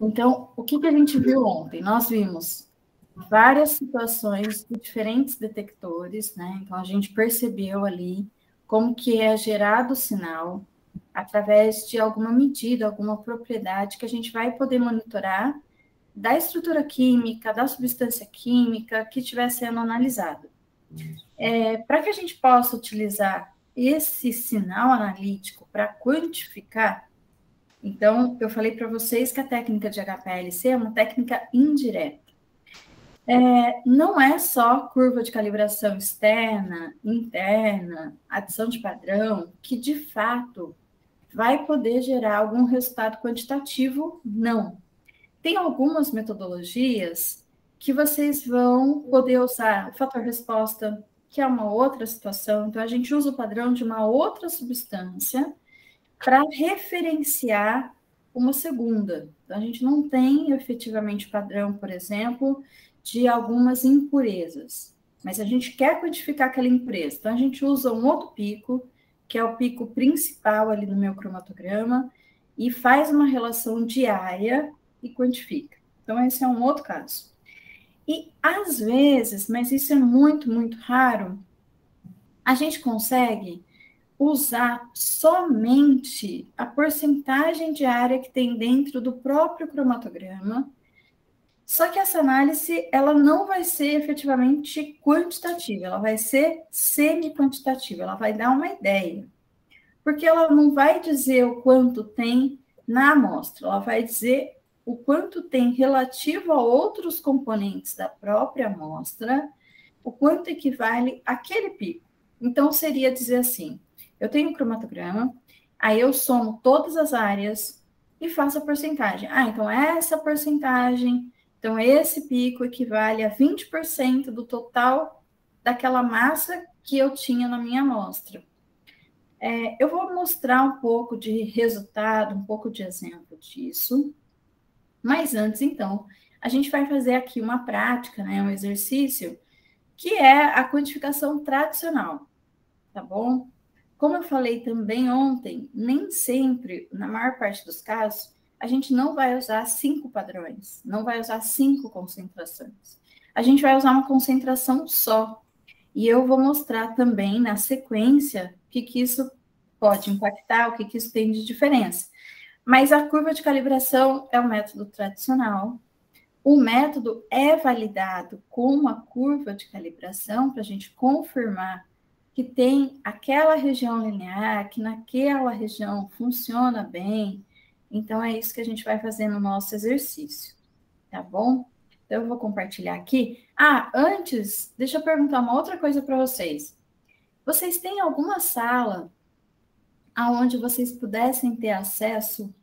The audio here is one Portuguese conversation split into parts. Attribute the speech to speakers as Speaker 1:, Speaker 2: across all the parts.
Speaker 1: Então, o que a gente viu ontem? Nós vimos várias situações de diferentes detectores, né? Então, a gente percebeu ali como que é gerado o sinal através de alguma medida, alguma propriedade que a gente vai poder monitorar da estrutura química, da substância química que estiver sendo analisada. Para que a gente possa utilizar esse sinal analítico para quantificar, então, eu falei para vocês que a técnica de HPLC é uma técnica indireta. Não é só curva de calibração externa, interna, adição de padrão, que de fato vai poder gerar algum resultado quantitativo, não. Tem algumas metodologias que vocês vão poder usar o fator resposta, que é uma outra situação. Então, a gente usa o padrão de uma outra substância para referenciar uma segunda. Então, a gente não tem efetivamente padrão, por exemplo, de algumas impurezas, mas a gente quer quantificar aquela impureza. Então, a gente usa um outro pico, que é o pico principal ali no meu cromatograma, e faz uma relação diária e quantifica. Então, esse é um outro caso. E, às vezes, mas isso é muito, muito raro, a gente consegue usar somente a porcentagem de área que tem dentro do próprio cromatograma, só que essa análise ela não vai ser efetivamente quantitativa, ela vai ser semi-quantitativa, ela vai dar uma ideia, porque ela não vai dizer o quanto tem na amostra, ela vai dizer o quanto tem relativo a outros componentes da própria amostra, o quanto equivale àquele pico. Então, seria dizer assim, eu tenho um cromatograma, aí eu somo todas as áreas e faço a porcentagem. Então essa porcentagem, então esse pico equivale a 20% do total daquela massa que eu tinha na minha amostra. Eu vou mostrar um pouco de resultado, um pouco de exemplo disso, mas antes, então, a gente vai fazer aqui uma prática, né, um exercício, que é a quantificação tradicional, tá bom? Como eu falei também ontem, nem sempre, na maior parte dos casos, a gente não vai usar 5 padrões, não vai usar 5 concentrações. A gente vai usar uma concentração só. E eu vou mostrar também na sequência o que isso pode impactar, o que isso tem de diferença. Mas a curva de calibração é o método tradicional. O método é validado com uma curva de calibração para a gente confirmar que tem aquela região linear, que naquela região funciona bem. Então, é isso que a gente vai fazer no nosso exercício, tá bom? Então, eu vou compartilhar aqui. Antes, deixa eu perguntar uma outra coisa para vocês. Vocês têm alguma sala onde vocês pudessem ter acesso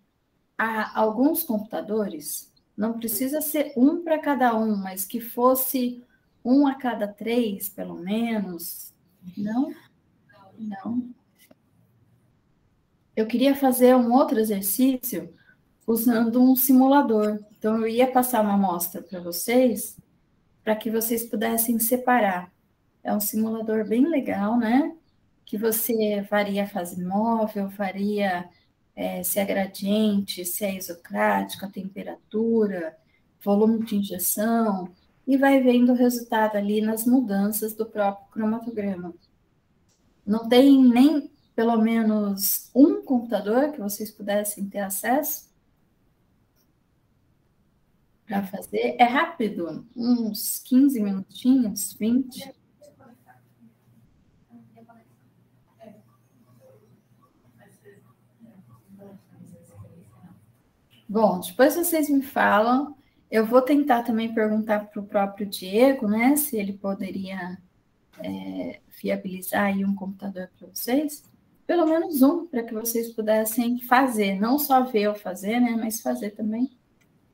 Speaker 1: a alguns computadores? Não precisa ser um para cada um, mas que fosse um a cada 3, pelo menos. Não? Não. Eu queria fazer um outro exercício usando um simulador. Então, eu ia passar uma amostra para vocês, para que vocês pudessem separar. É um simulador bem legal, né? Que você varia a fase móvel, varia se é gradiente, se é isocrático, a temperatura, volume de injeção, e vai vendo o resultado ali nas mudanças do próprio cromatograma. Não tem nem pelo menos um computador que vocês pudessem ter acesso para fazer? É rápido, uns 15 minutinhos, 20. Bom, depois vocês me falam. Eu vou tentar também perguntar para o próprio Diego, né, se ele poderia viabilizar aí um computador para vocês, pelo menos um, para que vocês pudessem fazer, não só ver eu fazer, né, mas fazer também,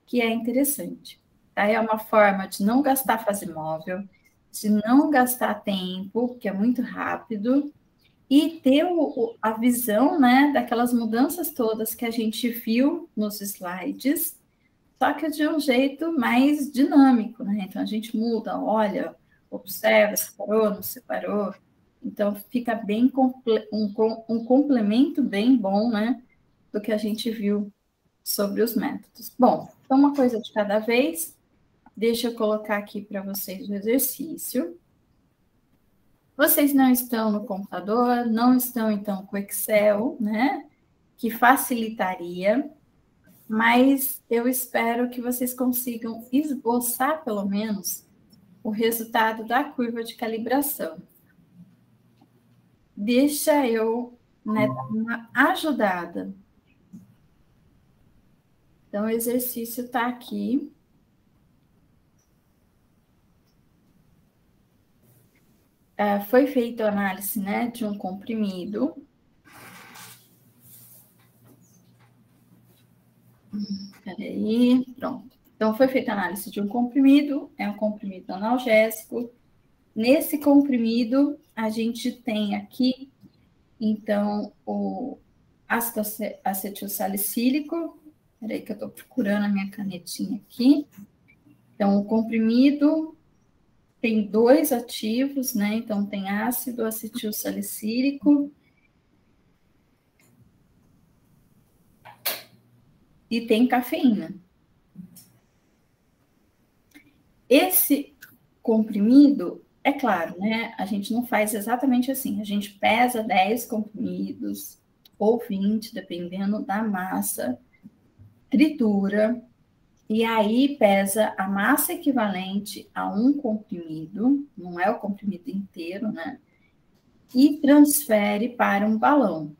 Speaker 1: que é interessante. Tá? É uma forma de não gastar fase móvel, de não gastar tempo, que é muito rápido, e ter a visão, né, daquelas mudanças todas que a gente viu nos slides, só que de um jeito mais dinâmico, né? Então a gente muda, olha, observa, separou, não separou. Então fica bem um complemento bem bom, né, do que a gente viu sobre os métodos. Bom, Então, uma coisa de cada vez. Deixa eu colocar aqui para vocês o exercício. Vocês não estão no computador, não estão, então, com o Excel, né? Que facilitaria, mas eu espero que vocês consigam esboçar, pelo menos, o resultado da curva de calibração. Deixa eu, né, dar uma ajudada. Então, o exercício está aqui. Foi feita a análise, né, de um comprimido. Peraí, pronto. Então, foi feita a análise de um comprimido, é um comprimido analgésico. Nesse comprimido, a gente tem aqui, então, o ácido acetilsalicílico. Peraí que eu estou procurando a minha canetinha aqui. Então, o comprimido tem 2 ativos, né? Então, tem ácido acetilsalicílico e tem cafeína. Esse comprimido, é claro, né? A gente não faz exatamente assim. A gente pesa 10 comprimidos ou 20, dependendo da massa, tritura, e aí pesa a massa equivalente a um comprimido, não é o comprimido inteiro, né? E transfere para um balão.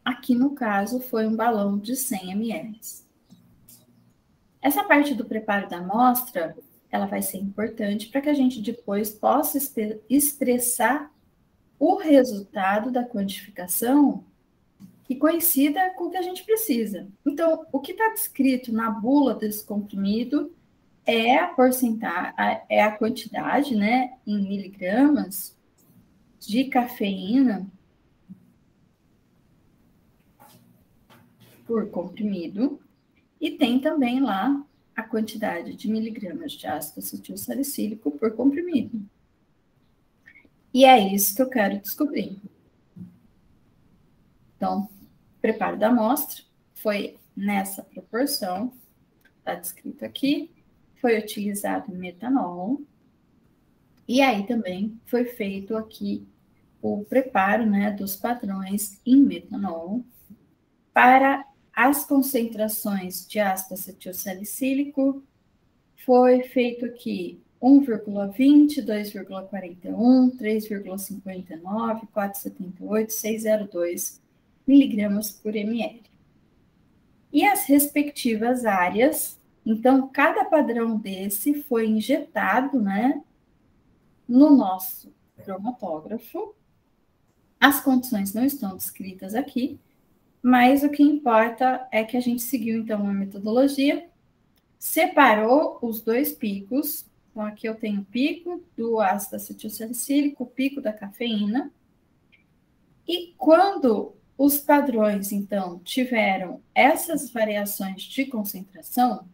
Speaker 1: Aqui, no caso, foi um balão de 100 ml. Essa parte do preparo da amostra, ela vai ser importante para que a gente depois possa expressar o resultado da quantificação que coincida com o que a gente precisa. Então, o que está descrito na bula desse comprimido é a porcentagem, é a quantidade, né, em miligramas de cafeína por comprimido, e tem também lá a quantidade de miligramas de ácido acetilsalicílico por comprimido. E é isso que eu quero descobrir. Então, preparo da amostra foi nessa proporção, está descrito aqui, foi utilizado metanol, e aí também foi feito aqui o preparo, né, dos padrões em metanol para as concentrações de ácido acetilsalicílico. Foi feito aqui 1,20, 2,41, 3,59, 4,78, 6,02 miligramas por ml. E as respectivas áreas, então, cada padrão desse foi injetado, né, no nosso cromatógrafo. As condições não estão descritas aqui, mas o que importa é que a gente seguiu, então, uma metodologia, separou os 2 picos. Então, aqui eu tenho o pico do ácido acetilsalicílico, o pico da cafeína. E quando os padrões, então, tiveram essas variações de concentração,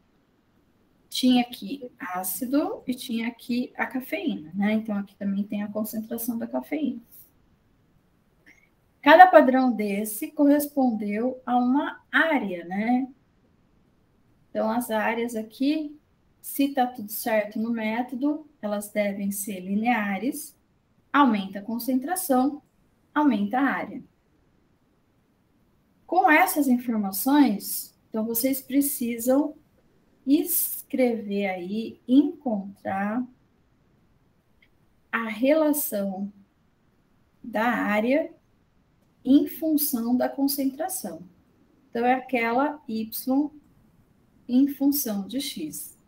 Speaker 1: tinha aqui ácido e tinha aqui a cafeína, né? Então, aqui também tem a concentração da cafeína. Cada padrão desse correspondeu a uma área, né? Então, as áreas aqui, se está tudo certo no método, elas devem ser lineares, aumenta a concentração, aumenta a área. Com essas informações, então, vocês precisam escrever aí, encontrar a relação da área em função da concentração. Então, é aquela Y em função de X,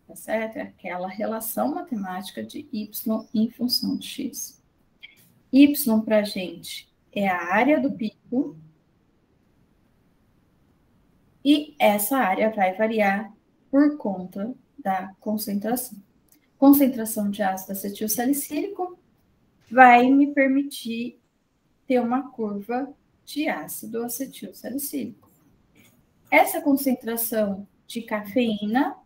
Speaker 1: tá certo? É aquela relação matemática de Y em função de X. Y para a gente é a área do pico, e essa área vai variar por conta da concentração. Concentração de ácido acetilsalicílico vai me permitir ter uma curva de ácido acetilsalicílico. Essa concentração de cafeína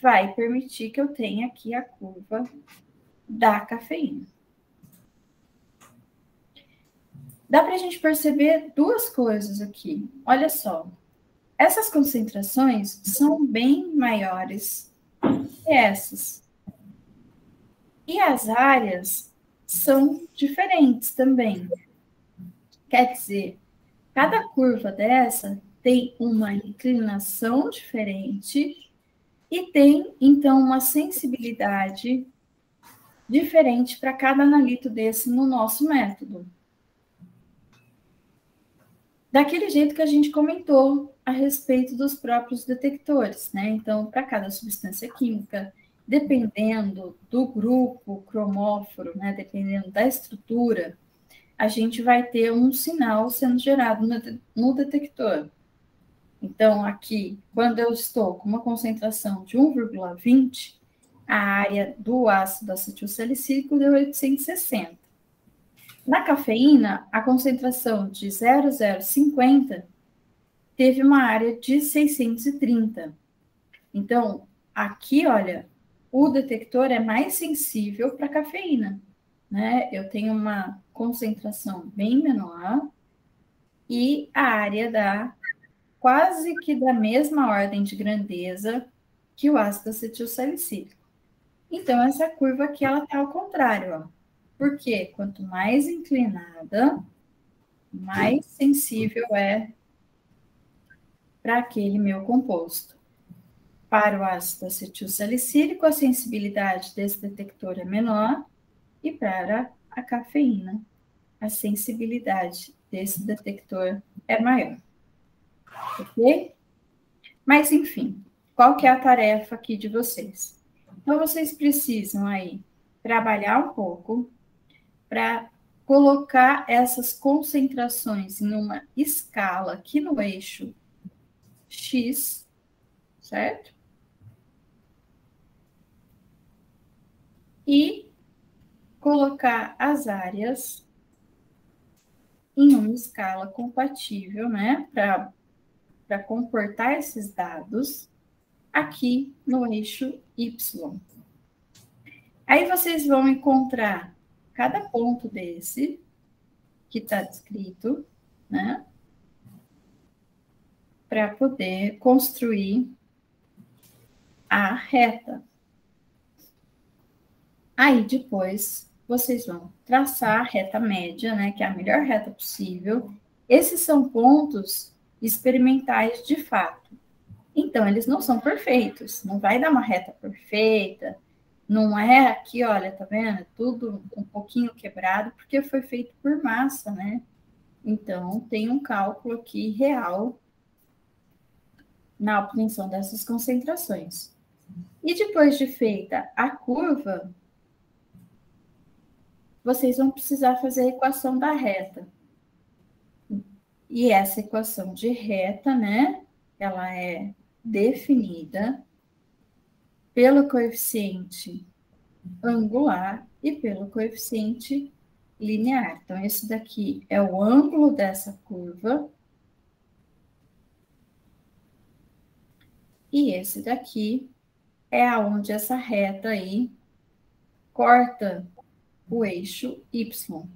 Speaker 1: vai permitir que eu tenha aqui a curva da cafeína. Dá para a gente perceber 2 coisas aqui. Olha só. essas concentrações são bem maiores que essas. E as áreas são diferentes também. Quer dizer, cada curva dessa tem uma inclinação diferente e tem, então, uma sensibilidade diferente para cada analito desse no nosso método. Daquele jeito que a gente comentou a respeito dos próprios detectores, né? Então, para cada substância química, dependendo do grupo cromóforo, né? Dependendo da estrutura, a gente vai ter um sinal sendo gerado no detector. Então, aqui, quando eu estou com uma concentração de 1,20, a área do ácido acetilsalicílico deu 860. Na cafeína, a concentração de 0,050 teve uma área de 630. Então, aqui, olha, o detector é mais sensível para a cafeína, né? Eu tenho uma concentração bem menor e a área dá quase que da mesma ordem de grandeza que o ácido acetilsalicílico. Então, essa curva aqui, ela está ao contrário, ó. Porque quanto mais inclinada, mais sensível é para aquele meu composto. Para o ácido acetilsalicílico, a sensibilidade desse detector é menor e para a cafeína, a sensibilidade desse detector é maior. Ok? Mas, enfim, qual que é a tarefa aqui de vocês? Então, vocês precisam aí trabalhar um pouco para colocar essas concentrações em uma escala aqui no eixo X, certo? E colocar as áreas em uma escala compatível, né? Para comportar esses dados aqui no eixo Y. Aí vocês vão encontrar cada ponto desse que está descrito, né? Para poder construir a reta. Aí depois vocês vão traçar a reta média, né? Que é a melhor reta possível. Esses são pontos experimentais de fato. Então, eles não são perfeitos. Não vai dar uma reta perfeita. Não é aqui, olha, tá vendo? Tudo um pouquinho quebrado, porque foi feito por massa, né? Então, tem um cálculo aqui real na obtenção dessas concentrações. E depois de feita a curva, vocês vão precisar fazer a equação da reta. E essa equação de reta, né? Ela é definida pelo coeficiente angular e pelo coeficiente linear. Então, esse daqui é o ângulo dessa curva. E esse daqui é aonde essa reta aí corta o eixo Y.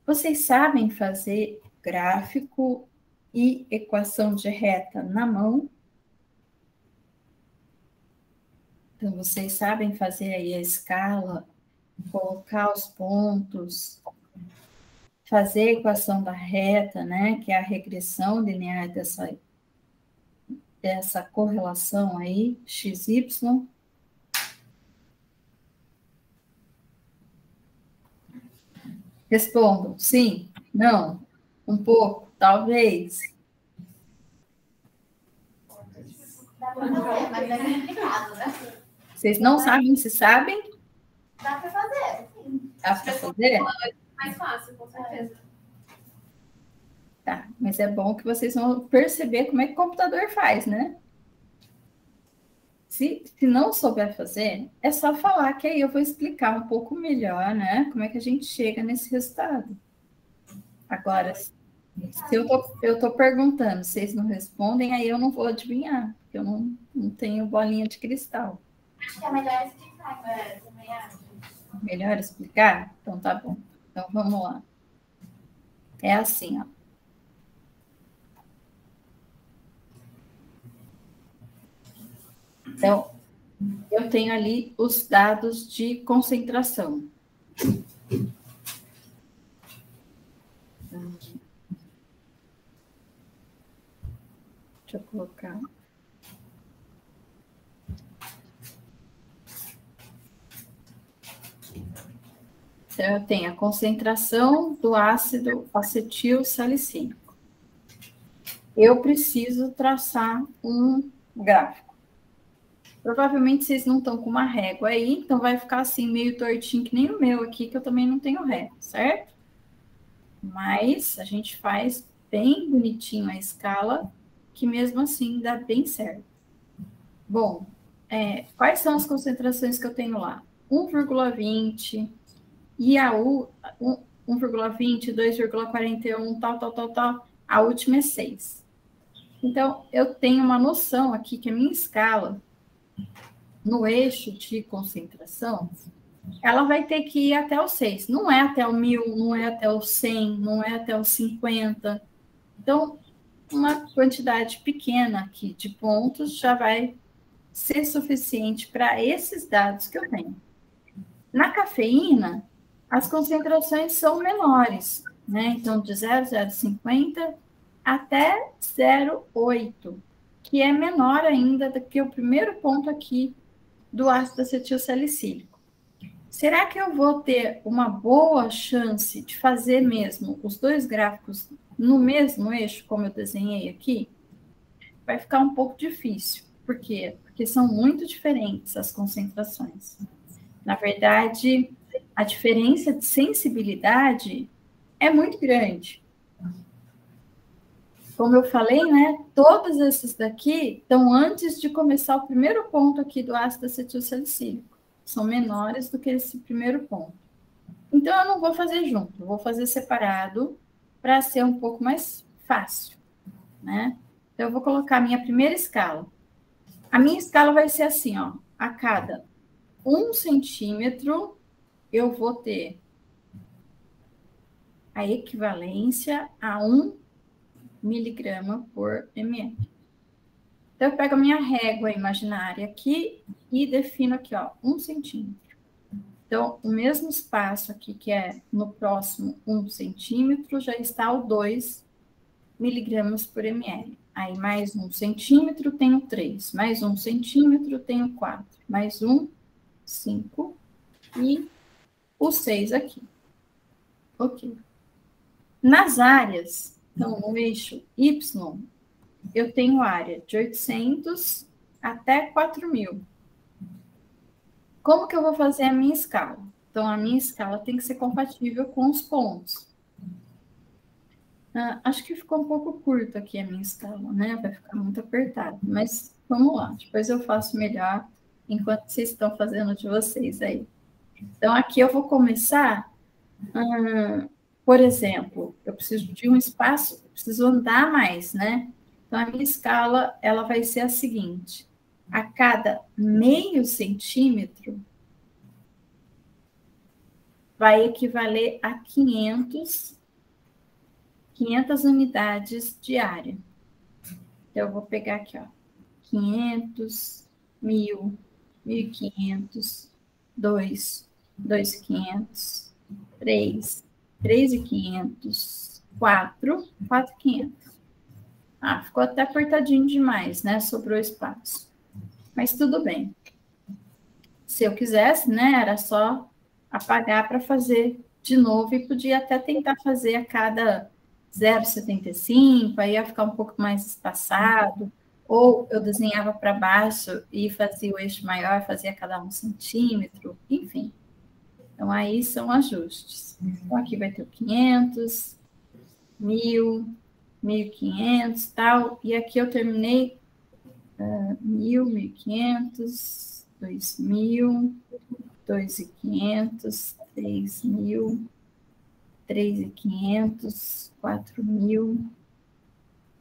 Speaker 1: Vocês sabem fazer gráfico e equação de reta na mão? Então, vocês sabem fazer aí a escala, colocar os pontos, fazer a equação da reta, né? Que é a regressão linear dessa correlação aí, XY. Respondam, sim, não, um pouco, talvez.
Speaker 2: Mas é complicado, né?
Speaker 1: Vocês não sabem se sabem?
Speaker 2: Dá para fazer, sim.
Speaker 1: Dá para fazer?
Speaker 2: Mais fácil, com certeza.
Speaker 1: Tá, mas é bom que vocês vão perceber como é que o computador faz, né? Se não souber fazer, é só falar que aí eu vou explicar um pouco melhor, né? Como é que a gente chega nesse resultado. Agora, se eu tô perguntando, vocês não respondem, aí eu não vou adivinhar, porque eu não tenho bolinha de cristal.
Speaker 2: Acho que é melhor explicar, né? Também acho.
Speaker 1: Melhor explicar? Então tá bom. Então vamos lá. É assim, ó. Então, eu tenho ali os dados de concentração. Deixa eu colocar. Então, eu tenho a concentração do ácido acetil salicílico. Eu preciso traçar um gráfico. Provavelmente vocês não estão com uma régua aí, então vai ficar assim meio tortinho, que nem o meu aqui, que eu também não tenho régua, certo? Mas a gente faz bem bonitinho a escala, que mesmo assim dá bem certo. Bom, quais são as concentrações que eu tenho lá? 1,20, IAU 1,20, 2,41, tal. A última é 6. Então, eu tenho uma noção aqui que a minha escala, no eixo de concentração, ela vai ter que ir até o 6. Não é até o 1000, não é até o 100, não é até o 50. Então, uma quantidade pequena aqui de pontos já vai ser suficiente para esses dados que eu tenho. Na cafeína, as concentrações são menores, né? Então, de 0,050 até 0,8, que é menor ainda do que o primeiro ponto aqui do ácido acetil salicílico. Será que eu vou ter uma boa chance de fazer mesmo os dois gráficos no mesmo eixo, como eu desenhei aqui? Vai ficar um pouco difícil. Por quê? Porque são muito diferentes as concentrações. Na verdade, a diferença de sensibilidade é muito grande. Como eu falei, né? Todos esses daqui estão antes de começar o primeiro ponto aqui do ácido acetil salicílico. São menores do que esse primeiro ponto. Então, eu não vou fazer junto, eu vou fazer separado para ser um pouco mais fácil, né? Então, eu vou colocar a minha primeira escala. A minha escala vai ser assim, ó. A cada 1 centímetro, eu vou ter a equivalência a 1 miligrama por ml. Então, eu pego a minha régua imaginária aqui e defino aqui, ó, 1 centímetro. Então, o mesmo espaço aqui, que é no próximo 1 centímetro, já está o 2 miligramas por ml. Aí, mais 1 centímetro, tenho 3. Mais 1 centímetro, tenho 4. Mais 1, 5. E o 6 aqui. Ok. Nas áreas, então, no eixo Y, eu tenho área de 800 até 4.000. Como que eu vou fazer a minha escala? Então, a minha escala tem que ser compatível com os pontos. Acho que ficou um pouco curto aqui a minha escala, né? Vai ficar muito apertado, mas vamos lá. Depois eu faço melhor enquanto vocês estão fazendo de vocês aí. Então, aqui eu vou começar, por exemplo, eu preciso de um espaço, preciso andar mais, né? Então, a minha escala, ela vai ser a seguinte. A cada meio centímetro, vai equivaler a 500 unidades de área. Então, eu vou pegar aqui, ó, 500, 1.000, 1.500, 2, 2.500, 3, 3.500, 4, 4.500. Ficou até apertadinho demais, né? Sobrou espaço. Mas tudo bem. Se eu quisesse, né, era só apagar para fazer de novo e podia até tentar fazer a cada 0,75, aí ia ficar um pouco mais espaçado, ou eu desenhava para baixo e fazia o eixo maior, fazia cada 1 centímetro, enfim. Então, aí são ajustes. Então, aqui vai ter o 500, 1.000, 1.500, tal, e aqui eu terminei 1.000, 1.500, 2.000, 2.500, 3.000, 3.500, 4.000,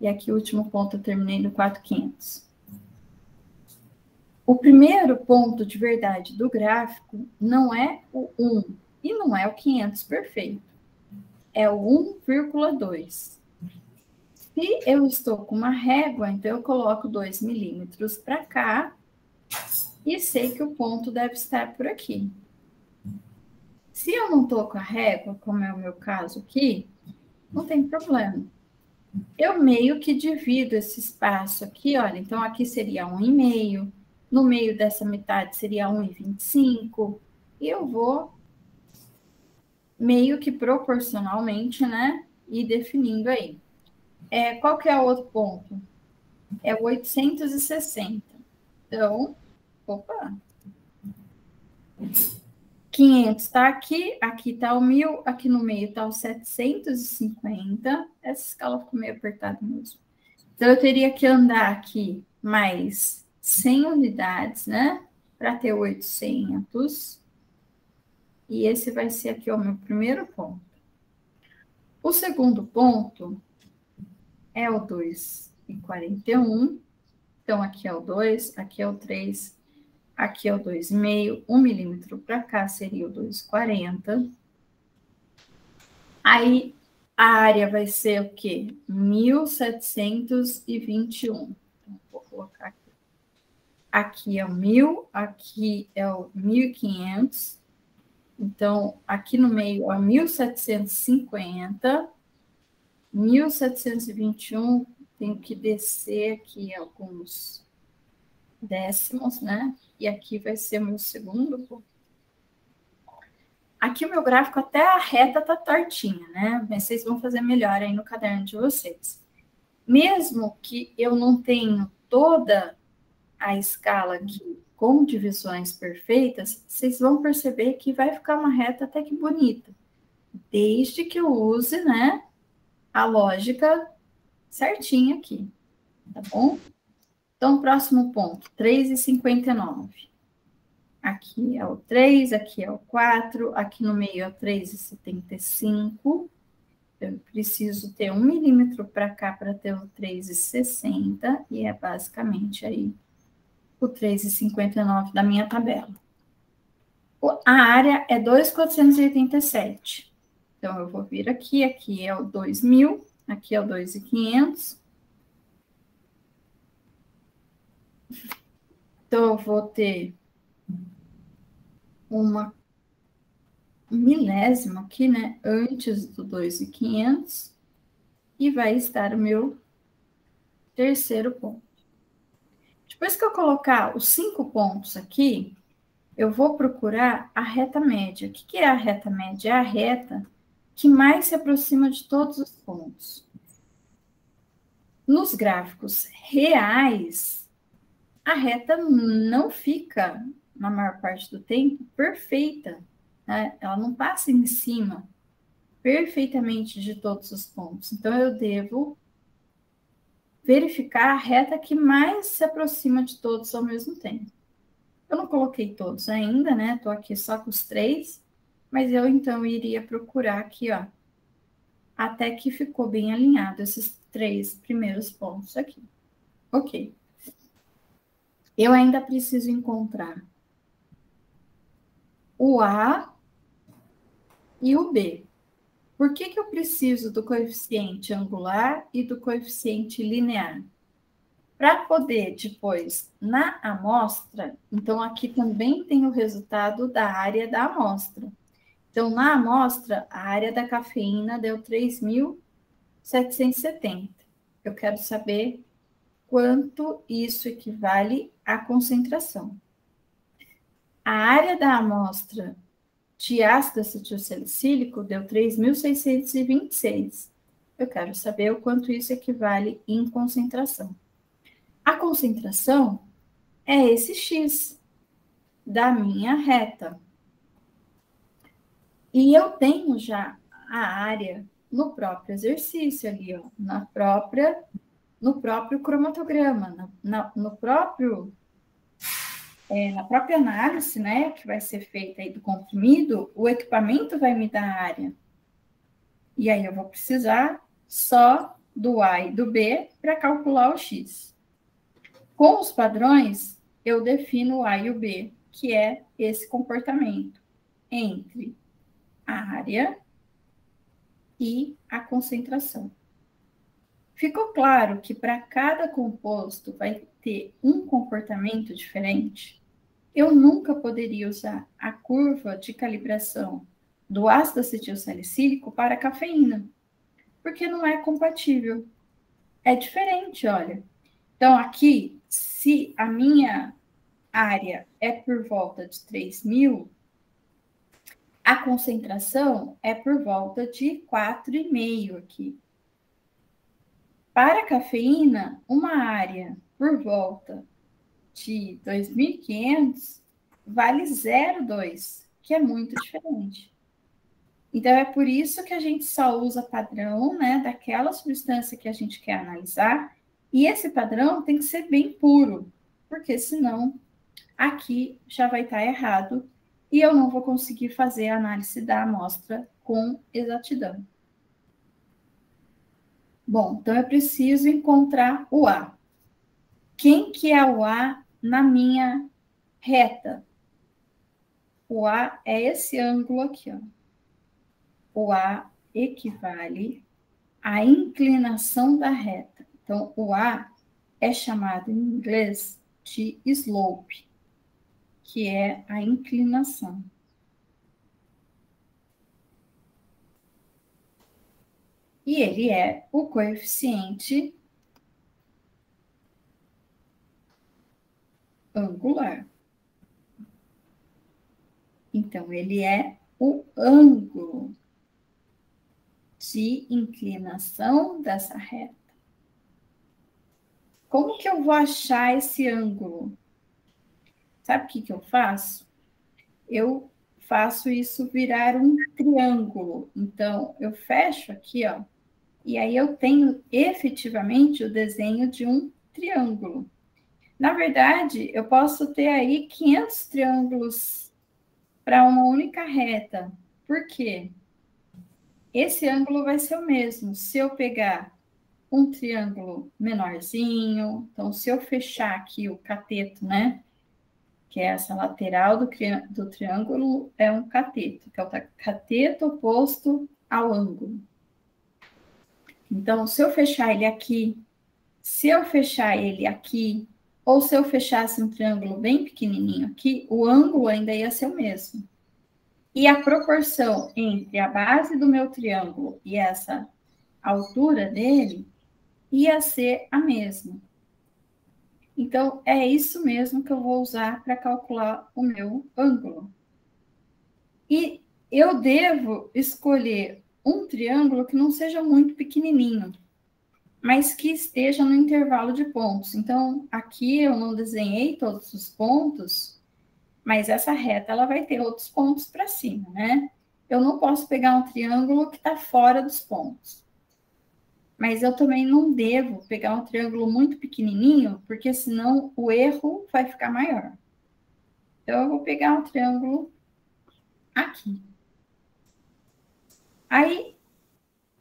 Speaker 1: e aqui o último ponto eu terminei no 4.500. O primeiro ponto de verdade do gráfico não é o 1 e não é o 500 perfeito, é o 1,2. Se eu estou com uma régua, então eu coloco 2 milímetros para cá e sei que o ponto deve estar por aqui. Se eu não estou com a régua, como é o meu caso aqui, não tem problema. Eu meio que divido esse espaço aqui, olha, então aqui seria 1,5, no meio dessa metade seria 1,25, e eu vou meio que proporcionalmente, né, ir definindo aí. Qual que é o outro ponto? É o 860. Então, opa, 500 está aqui, aqui está o 1.000, aqui no meio está o 750. Essa escala ficou meio apertada mesmo. Então, eu teria que andar aqui mais 100 unidades, né? Para ter 800. E esse vai ser aqui o meu primeiro ponto. O segundo ponto é o 2,41. Então, aqui é o 2, aqui é o 3, aqui é o 2,5. 1 milímetro para cá seria o 2,40. Aí, a área vai ser o quê? 1.721. Então, vou colocar aqui. Aqui é o 1.000, aqui é o 1.500. Então, aqui no meio é 1.750. 1.721, tenho que descer aqui alguns décimos, né? E aqui vai ser o meu segundo ponto. Aqui o meu gráfico até a reta tá tortinha, né? Mas vocês vão fazer melhor aí no caderno de vocês. Mesmo que eu não tenha toda a escala aqui com divisões perfeitas, vocês vão perceber que vai ficar uma reta até que bonita, desde que eu use, né, a lógica certinha aqui, tá bom? Então, próximo ponto, 3,59. Aqui é o 3, aqui é o 4, aqui no meio é o 3,75. Eu preciso ter 1 milímetro para cá para ter o 3,60, e é basicamente aí o 3,59 da minha tabela. A área é 2.487. Então, eu vou vir aqui, aqui é o 2.000, aqui é o 2.500. Então, eu vou ter uma milésima aqui, né, antes do 2.500, e vai estar o meu terceiro ponto. Depois que eu colocar os 5 pontos aqui, eu vou procurar a reta média. O que é a reta média? É a reta que mais se aproxima de todos os pontos. Nos gráficos reais, a reta não fica, na maior parte do tempo, perfeita, né? Ela não passa em cima perfeitamente de todos os pontos. Então, eu devo verificar a reta que mais se aproxima de todos ao mesmo tempo. Eu não coloquei todos ainda, né? Estou aqui só com os 3, mas eu, então, iria procurar aqui, ó, até que ficou bem alinhado esses 3 primeiros pontos aqui. Ok. Eu ainda preciso encontrar o A e o B. Por que eu preciso do coeficiente angular e do coeficiente linear? Para poder depois, na amostra, então aqui também tem o resultado da área da amostra. Então, na amostra, a área da cafeína deu 3.770. Eu quero saber quanto isso equivale à concentração. A área da amostra de ácido acetilsalicílico deu 3.626. Eu quero saber o quanto isso equivale em concentração. A concentração é esse X da minha reta. E eu tenho já a área no próprio exercício ali, ó, no próprio cromatograma, na própria análise, né, que vai ser feita aí do comprimido, o equipamento vai me dar a área. E aí eu vou precisar só do A e do B para calcular o X. Com os padrões, eu defino o A e o B, que é esse comportamento entre a área e a concentração. Ficou claro que para cada composto vai ter um comportamento diferente? eu nunca poderia usar a curva de calibração do ácido acetilsalicílico para a cafeína, porque não é compatível. É diferente, olha. Então, aqui, se a minha área é por volta de 3.000, a concentração é por volta de 4,5 aqui. Para a cafeína, uma área por volta de 2.500 vale 0,2, que é muito diferente. Então, é por isso que a gente só usa padrão, né, daquela substância que a gente quer analisar, e esse padrão tem que ser bem puro, porque senão aqui já vai estar errado e eu não vou conseguir fazer a análise da amostra com exatidão. Bom, então eu preciso encontrar o A. Quem que é o A na minha reta? O A é esse ângulo aqui, ó. O A equivale à inclinação da reta. Então, o A é chamado em inglês de slope, que é a inclinação. E ele é o coeficiente angular. Então, ele é o ângulo de inclinação dessa reta. Como que eu vou achar esse ângulo? Sabe o que eu faço? Eu faço isso virar um triângulo. Então, eu fecho aqui, ó, e aí eu tenho efetivamente o desenho de um triângulo. Na verdade, eu posso ter aí 500 triângulos para uma única reta. Por quê? Esse ângulo vai ser o mesmo. Se eu pegar um triângulo menorzinho, então se eu fechar aqui o cateto, né? Que é essa lateral do triângulo, é um cateto, que é o cateto oposto ao ângulo. Então, se eu fechar ele aqui, se eu fechar ele aqui, ou se eu fechasse um triângulo bem pequenininho aqui, o ângulo ainda ia ser o mesmo. E a proporção entre a base do meu triângulo e essa altura dele ia ser a mesma. Então, é isso mesmo que eu vou usar para calcular o meu ângulo. E eu devo escolher um triângulo que não seja muito pequenininho, mas que esteja no intervalo de pontos. Então, aqui eu não desenhei todos os pontos, mas essa reta ela vai ter outros pontos para cima, né? Eu não posso pegar um triângulo que está fora dos pontos. Mas eu também não devo pegar um triângulo muito pequenininho, porque senão o erro vai ficar maior. Então, eu vou pegar um triângulo aqui. Aí,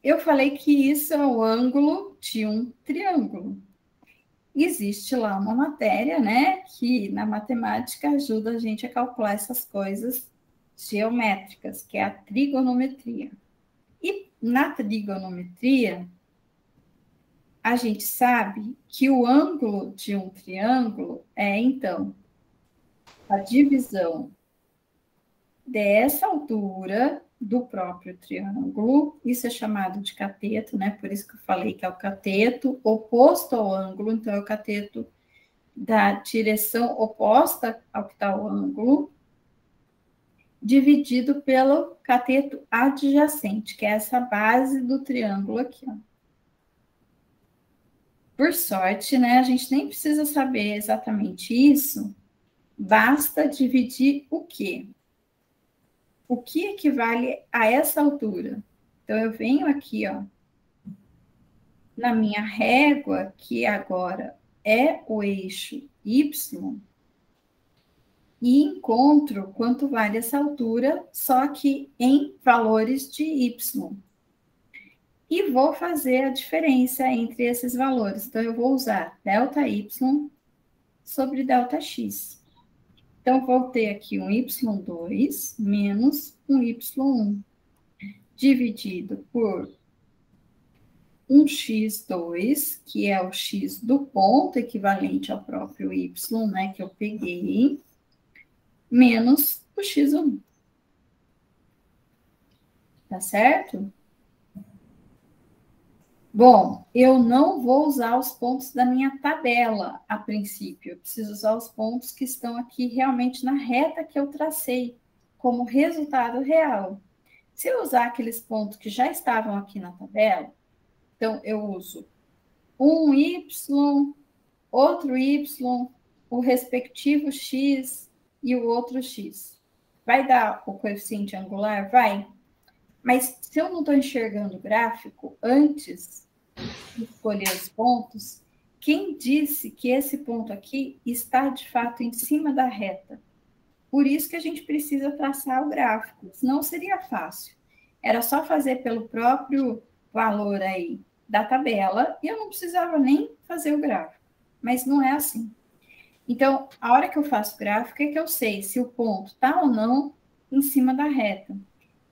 Speaker 1: eu falei que isso é o ângulo de um triângulo. Existe lá uma matéria, né, que na matemática ajuda a gente a calcular essas coisas geométricas, que é a trigonometria. E na trigonometria, a gente sabe que o ângulo de um triângulo é, então, a divisão dessa altura do próprio triângulo, isso é chamado de cateto, né? Por isso que eu falei que é o cateto oposto ao ângulo, então é o cateto da direção oposta ao que está o ângulo, dividido pelo cateto adjacente, que é essa base do triângulo aqui, ó. Por sorte, né, a gente nem precisa saber exatamente isso, basta dividir o quê? O que equivale a essa altura? Então, eu venho aqui, ó, na minha régua, que agora é o eixo Y, e encontro quanto vale essa altura, só que em valores de Y. E vou fazer a diferença entre esses valores. Então, eu vou usar ΔY sobre ΔX. Então, vou ter aqui um Y2 menos um Y1, dividido por um X2, que é o X do ponto, equivalente ao próprio Y, né, que eu peguei, menos o x1. Tá certo? Bom, eu não vou usar os pontos da minha tabela a princípio. Eu preciso usar os pontos que estão aqui realmente na reta que eu tracei como resultado real. Se eu usar aqueles pontos que já estavam aqui na tabela, então eu uso um y, outro y, o respectivo x e o outro x. Vai dar o coeficiente angular? Vai. Mas se eu não estou enxergando o gráfico antes de escolher os pontos, quem disse que esse ponto aqui está de fato em cima da reta? Por isso que a gente precisa traçar o gráfico, senão seria fácil. Era só fazer pelo próprio valor aí da tabela e eu não precisava nem fazer o gráfico. Mas não é assim. Então, a hora que eu faço o gráfico é que eu sei se o ponto está ou não em cima da reta.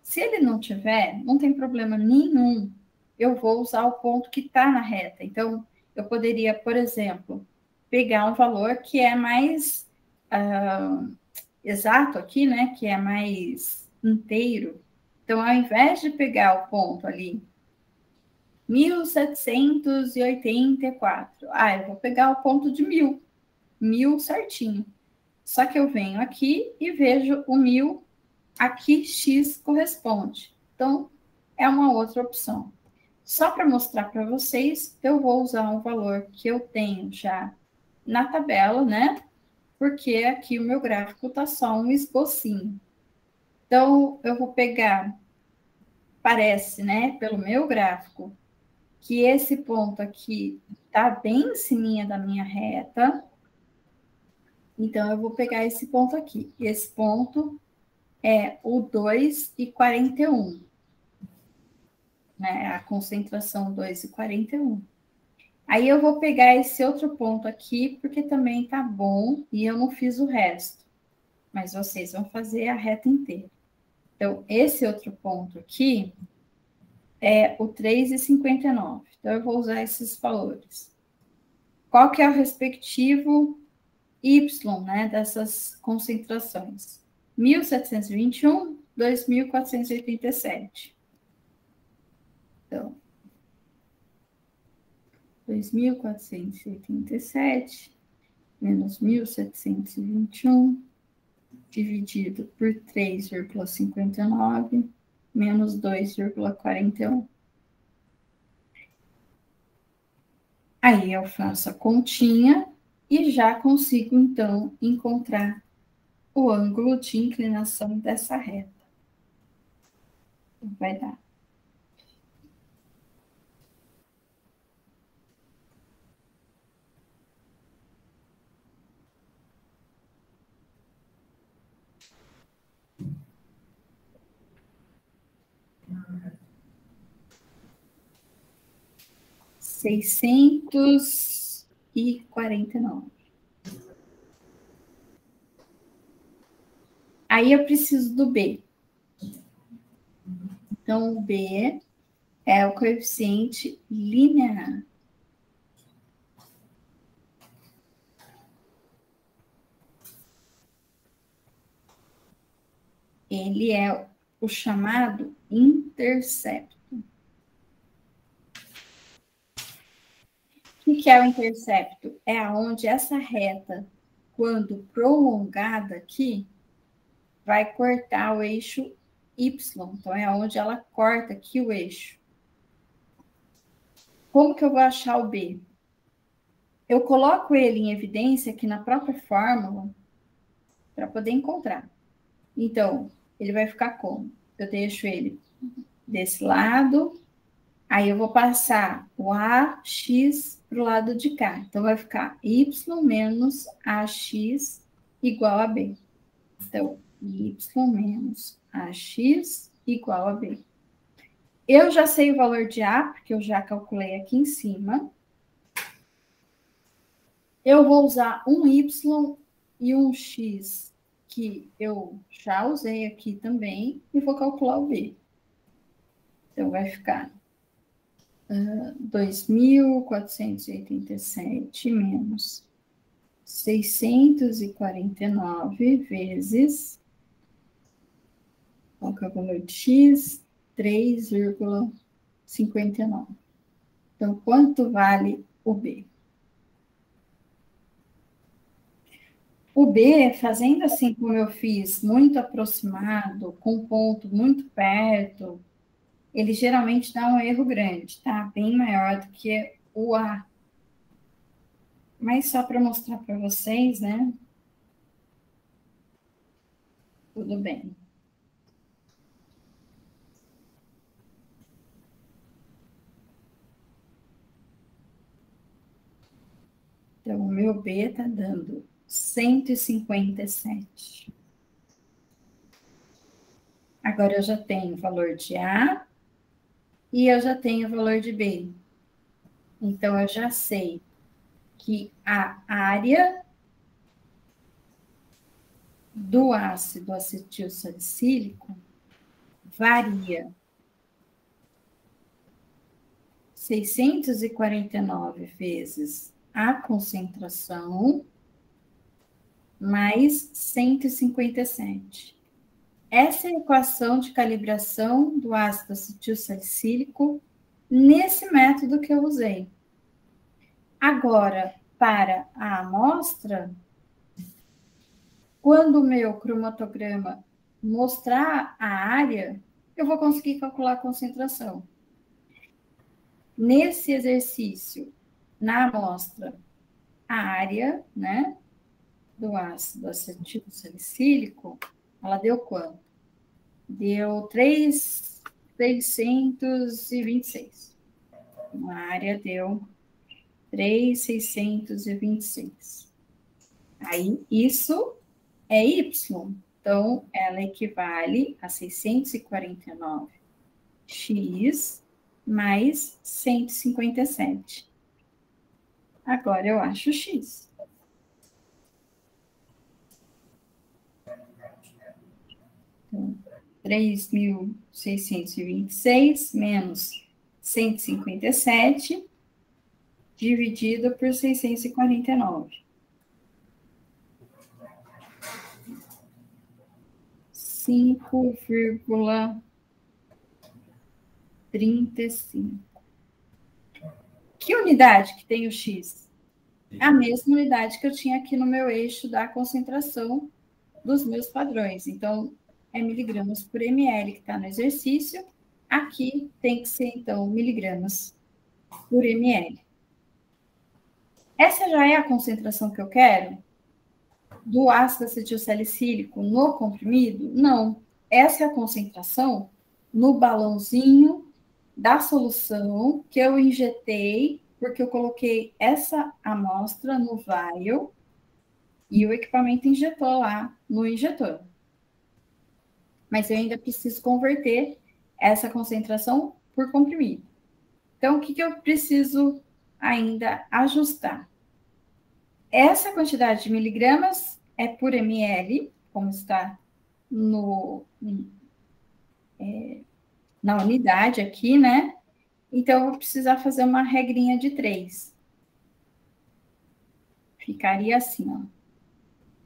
Speaker 1: Se ele não tiver, não tem problema nenhum. Eu vou usar o ponto que está na reta. Então, eu poderia, por exemplo, pegar um valor que é mais exato aqui, né? Que é mais inteiro. Então, ao invés de pegar o ponto ali, 1784, eu vou pegar o ponto de 1000 certinho. Só que eu venho aqui e vejo o 1000 aqui x corresponde. Então, é uma outra opção. Só para mostrar para vocês, eu vou usar um valor que eu tenho já na tabela, né? Porque aqui o meu gráfico está só um esbocinho. Então, eu vou pegar, parece, né, pelo meu gráfico, que esse ponto aqui está bem em cima da minha reta. Então, eu vou pegar esse ponto aqui. Esse ponto é o 2,41. Né, a concentração 2,41. Aí eu vou pegar esse outro ponto aqui, porque também tá bom, e eu não fiz o resto. Mas vocês vão fazer a reta inteira. Então, esse outro ponto aqui é o 3,59. Então, eu vou usar esses valores. Qual que é o respectivo Y, né, dessas concentrações? 1.721, 2.487. Então, 2.487 menos 1.721 dividido por 3,59 menos 2,41. Aí eu faço a continha e já consigo, então, encontrar o ângulo de inclinação dessa reta. Vai dar 649. Aí eu preciso do B. Então, o B é o coeficiente linear. Ele é o chamado intercepto. O que é o intercepto? É aonde essa reta, quando prolongada aqui, vai cortar o eixo Y. Então, é onde ela corta aqui o eixo. Como que eu vou achar o B? Eu coloco ele em evidência aqui na própria fórmula para poder encontrar. Então, ele vai ficar como? Eu deixo ele desse lado, aí eu vou passar o AX para o lado de cá. Então, vai ficar Y menos AX igual a B. Então, Y menos AX igual a B. Eu já sei o valor de A, porque eu já calculei aqui em cima. Eu vou usar um Y e um X, que eu já usei aqui também, e vou calcular o B. Então, vai ficar 2.487 menos 649 vezes, qual que é o valor de x? 3,59. Então, quanto vale o B? O B, fazendo assim como eu fiz, muito aproximado, com um ponto muito perto, ele geralmente dá um erro grande, tá? Bem maior do que o A. Mas só para mostrar para vocês, né? Tudo bem. Então, o meu B está dando 157. Agora eu já tenho o valor de A e eu já tenho o valor de B. Então, eu já sei que a área do ácido acetil salicílico varia 649 vezes a concentração mais 157. Essa é a equação de calibração do ácido acetil salicílico nesse método que eu usei. Agora, para a amostra, quando o meu cromatograma mostrar a área, eu vou conseguir calcular a concentração. Nesse exercício, na amostra, a área, né, do ácido acetil salicílico, ela deu quanto? Deu 3.626. A área deu 3.626. Aí, isso é Y. Então, ela equivale a 649x mais 157. Agora eu acho x. Então, 3.626 menos 157 dividido por 649. 5,35. Que unidade que tem o x? A mesma unidade que eu tinha aqui no meu eixo da concentração dos meus padrões. Então, é miligramas por ml que está no exercício. Aqui tem que ser, então, miligramas por ml. Essa já é a concentração que eu quero? Do ácido acetilsalicílico no comprimido? Não. Essa é a concentração no balãozinho da solução que eu injetei, porque eu coloquei essa amostra no vial e o equipamento injetou lá no injetor. Mas eu ainda preciso converter essa concentração por comprimido. Então, o que eu preciso ainda ajustar? Essa quantidade de miligramas é por ml, como está na unidade aqui, né? Então, eu vou precisar fazer uma regrinha de 3. Ficaria assim, ó.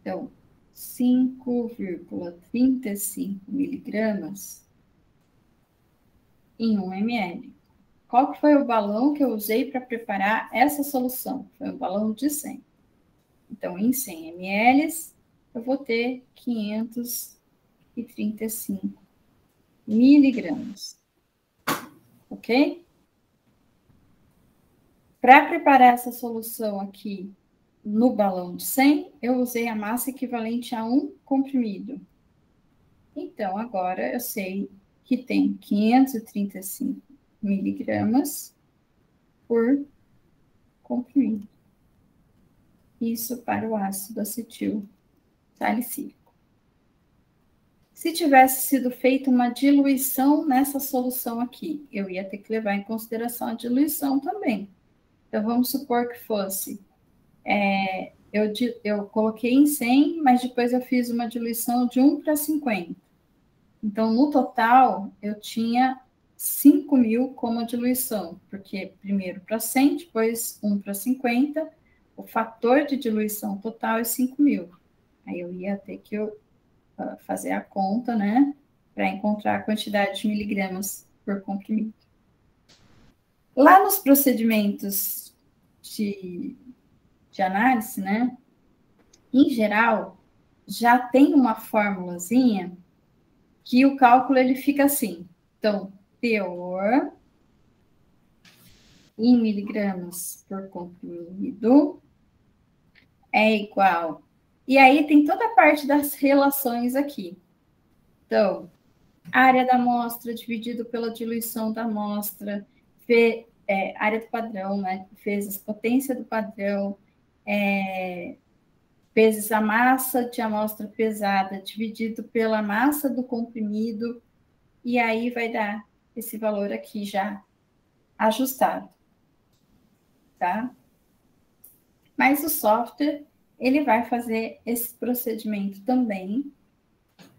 Speaker 1: Então, 5,35 miligramas em 1 ml. Qual que foi o balão que eu usei para preparar essa solução? Foi um balão de 100. Então, em 100 ml, eu vou ter 535 miligramas. Ok? Para preparar essa solução aqui no balão de 100, eu usei a massa equivalente a 1 comprimido. Então, agora eu sei que tem 535 miligramas por comprimido. Isso para o ácido acetil salicílico. Se tivesse sido feita uma diluição nessa solução aqui, eu ia ter que levar em consideração a diluição também. Então, vamos supor que fosse... eu coloquei em 100, mas depois eu fiz uma diluição de 1 para 50. Então, no total, eu tinha 5.000 como diluição, porque primeiro para 100, depois 1 para 50, o fator de diluição total é 5.000. Aí eu ia ter que fazer a conta, né, para encontrar a quantidade de miligramas por comprimido. Lá nos procedimentos de análise, né, em geral, já tem uma formulazinha que o cálculo ele fica assim. Então, teor em miligramas por comprimido é igual. E aí tem toda a parte das relações aqui. Então, área da amostra dividido pela diluição da amostra, área do padrão, né? Vezes potência do padrão, vezes a massa de amostra pesada dividido pela massa do comprimido, e aí vai dar esse valor aqui já ajustado, tá? Mas o software, ele vai fazer esse procedimento também,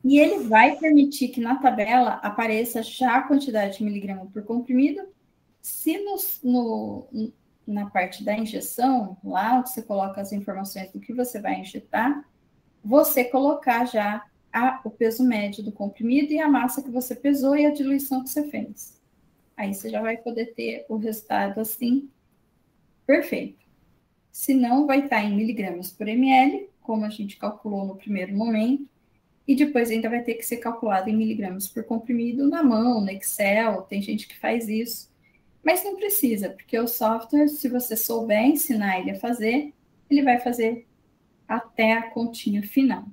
Speaker 1: e ele vai permitir que na tabela apareça já a quantidade de miligrama por comprimido, se na parte da injeção, lá onde você coloca as informações do que você vai injetar, você colocar já o peso médio do comprimido e a massa que você pesou e a diluição que você fez. Aí você já vai poder ter o resultado assim, perfeito. Se não, vai estar em miligramas por ml, como a gente calculou no primeiro momento, e depois ainda vai ter que ser calculado em miligramas por comprimido na mão, no Excel, tem gente que faz isso. Mas não precisa, porque o software, se você souber ensinar ele a fazer, ele vai fazer até a continha final.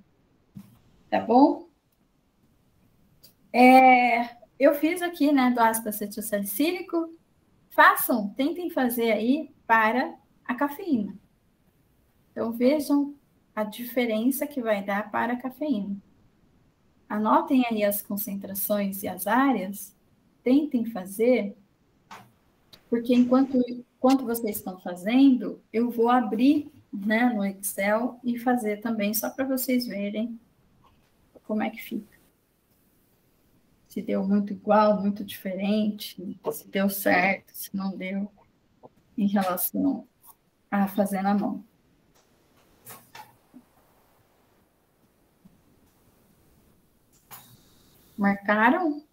Speaker 1: Tá bom? Eu fiz aqui, né, do ácido acetilsalicílico. Façam, tentem fazer aí para a cafeína. Então, vejam a diferença que vai dar para a cafeína. Anotem aí as concentrações e as áreas, tentem fazer, porque enquanto vocês estão fazendo, eu vou abrir, né, no Excel e fazer também, só para vocês verem como é que fica. Se deu muito igual, muito diferente, se deu certo, se não deu, em relação a fazer na mão. Marcaram?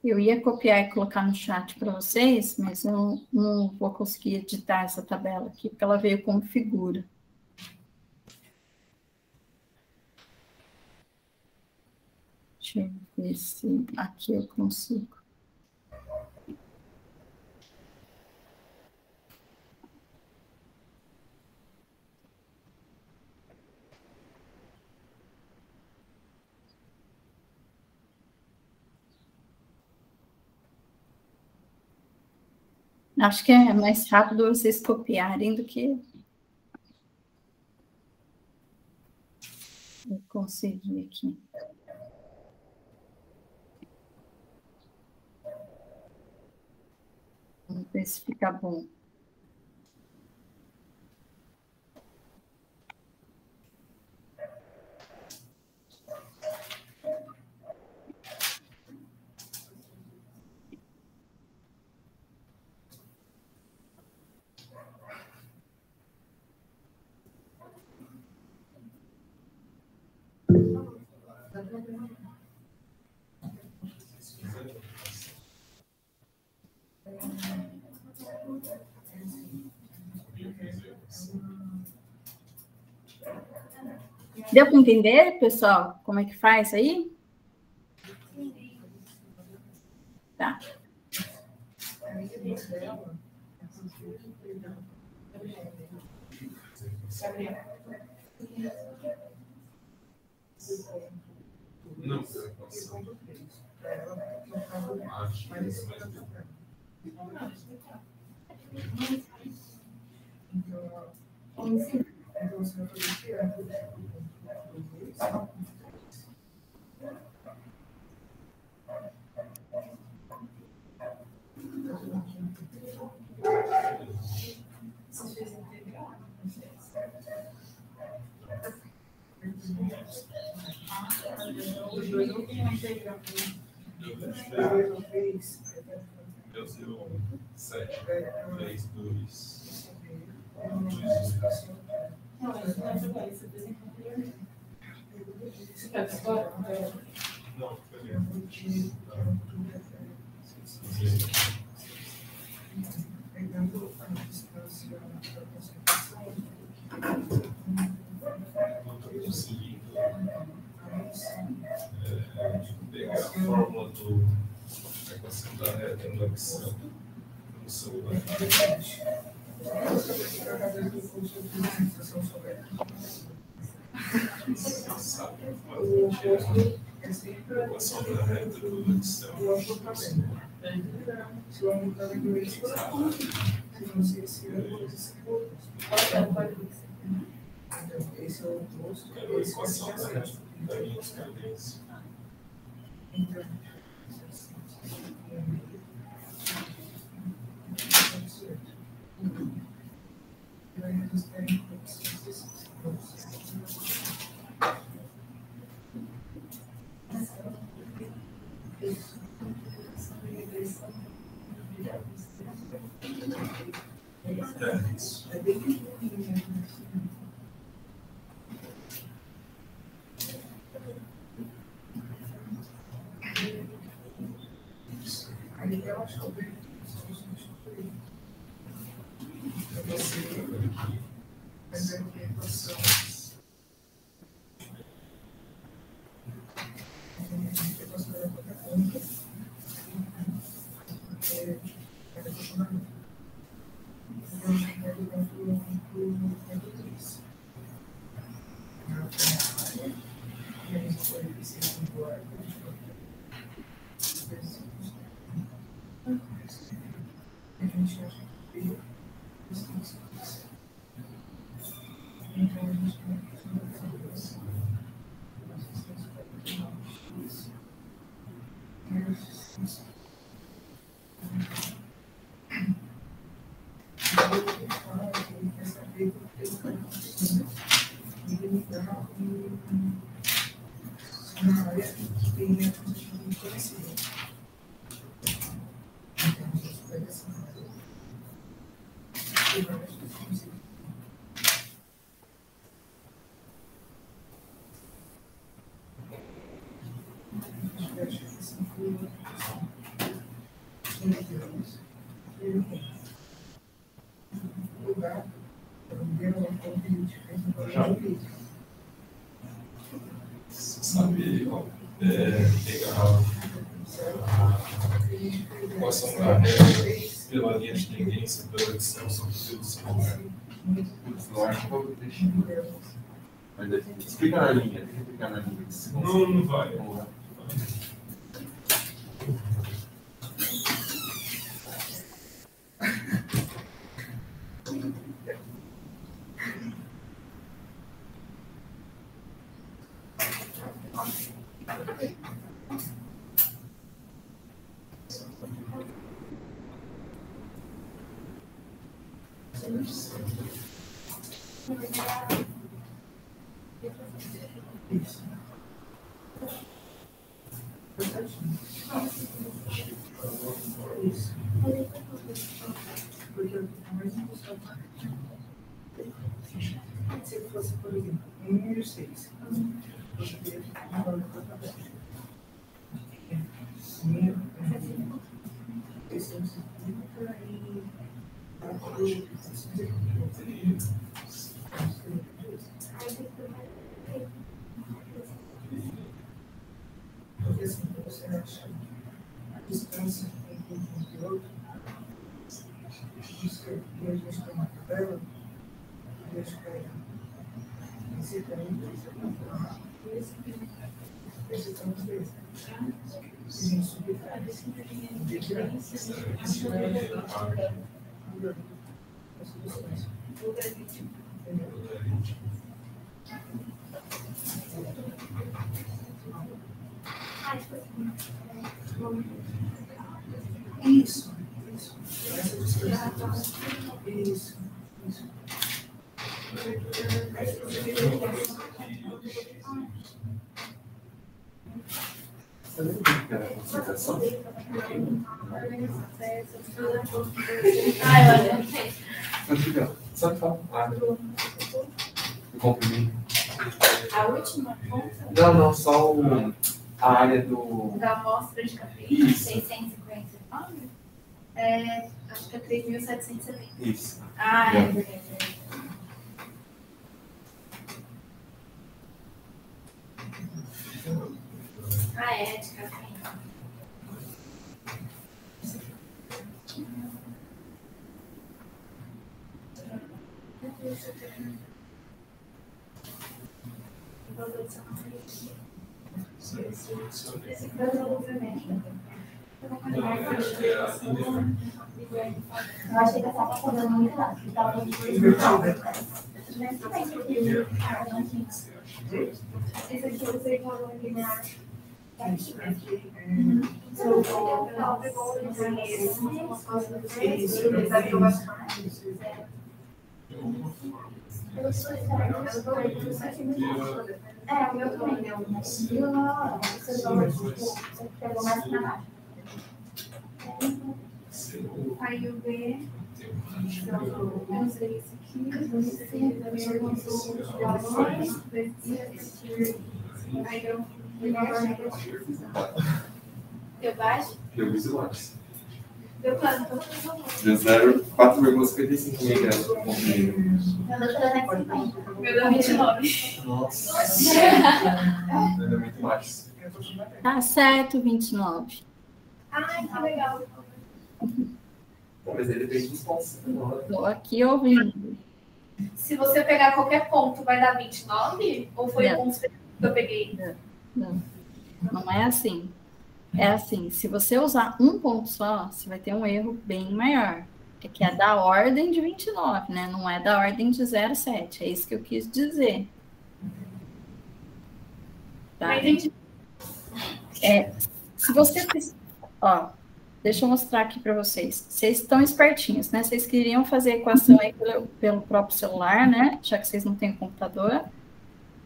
Speaker 1: Eu ia copiar e colocar no chat para vocês, mas eu não vou conseguir editar essa tabela aqui, porque ela veio como figura. Deixa eu ver se aqui eu consigo. Acho que é mais rápido vocês copiarem do que eu conseguir aqui. Vamos ver se fica bom. Deu para entender, pessoal, como é que faz aí? Tá. Não.
Speaker 3: Eu 7, 3, 2. Não, foi mesmo. Pegar a fórmula da equação da reta no Excel no celular. Sabe fazer a equação da reta do Excel no celular. Era a equação da reta da linha de cadência. É isso. Sabe, pegar a equação da reta pela linha de tendência, pela Excel, só pelo celular.
Speaker 4: O celular não vai deixar. Mas explica na linha, tem que explicar na linha.
Speaker 3: Não vai.
Speaker 5: Se fosse, por exemplo, 1 e o 6. Porque assim, você acha a distância entre um e outro, isso que a gente tem uma tabela, a gente pega esse também, esse também, a gente subtrai, isso as soluções. Isso. Isso.
Speaker 4: Você lembra o que era a concentração?
Speaker 2: Eu sei.
Speaker 4: Mas fica, só que fala. O comprimento.
Speaker 2: A última conta
Speaker 4: Não, só a área do.
Speaker 2: da amostra de café,
Speaker 4: Isso.
Speaker 2: 659, acho que é 3.770.
Speaker 4: Isso.
Speaker 2: Ah, é verdade. Ah, é, de café. Esse provavelmente.
Speaker 3: Não, é a linha.
Speaker 2: Eu achei que eu estava falando muito lá. Esse aqui eu sei que eu vou linear. É, o meu também deu. Você pegou mais pra baixo. Aí o B, eu não sei isso aqui, aí eu deu baixo,
Speaker 4: Eu fiz o lápis.
Speaker 2: deu quanto?
Speaker 4: Deu 4,55 miligramas por comprimento.
Speaker 2: Meu deu 350. Meu deu 29.
Speaker 4: Nossa. Ainda muito mais.
Speaker 1: Tá certo, 29.
Speaker 2: Ai, que legal.
Speaker 4: Mas ele fez dos pontos.
Speaker 1: Estou aqui ouvindo.
Speaker 2: Se você pegar qualquer ponto, vai dar 29? Ou foi
Speaker 1: Não.
Speaker 2: o ponto que eu peguei?
Speaker 1: Não é assim. É assim, se você usar um ponto só, você vai ter um erro bem maior. Que é da ordem de 29, né? Não é da ordem de 0,7. É isso que eu quis dizer. Tá?
Speaker 2: Eu entendi.
Speaker 1: Se você... Ó, deixa eu mostrar aqui para vocês. Vocês estão espertinhos, né? Vocês queriam fazer a equação aí pelo próprio celular, né? Já que vocês não têm computador.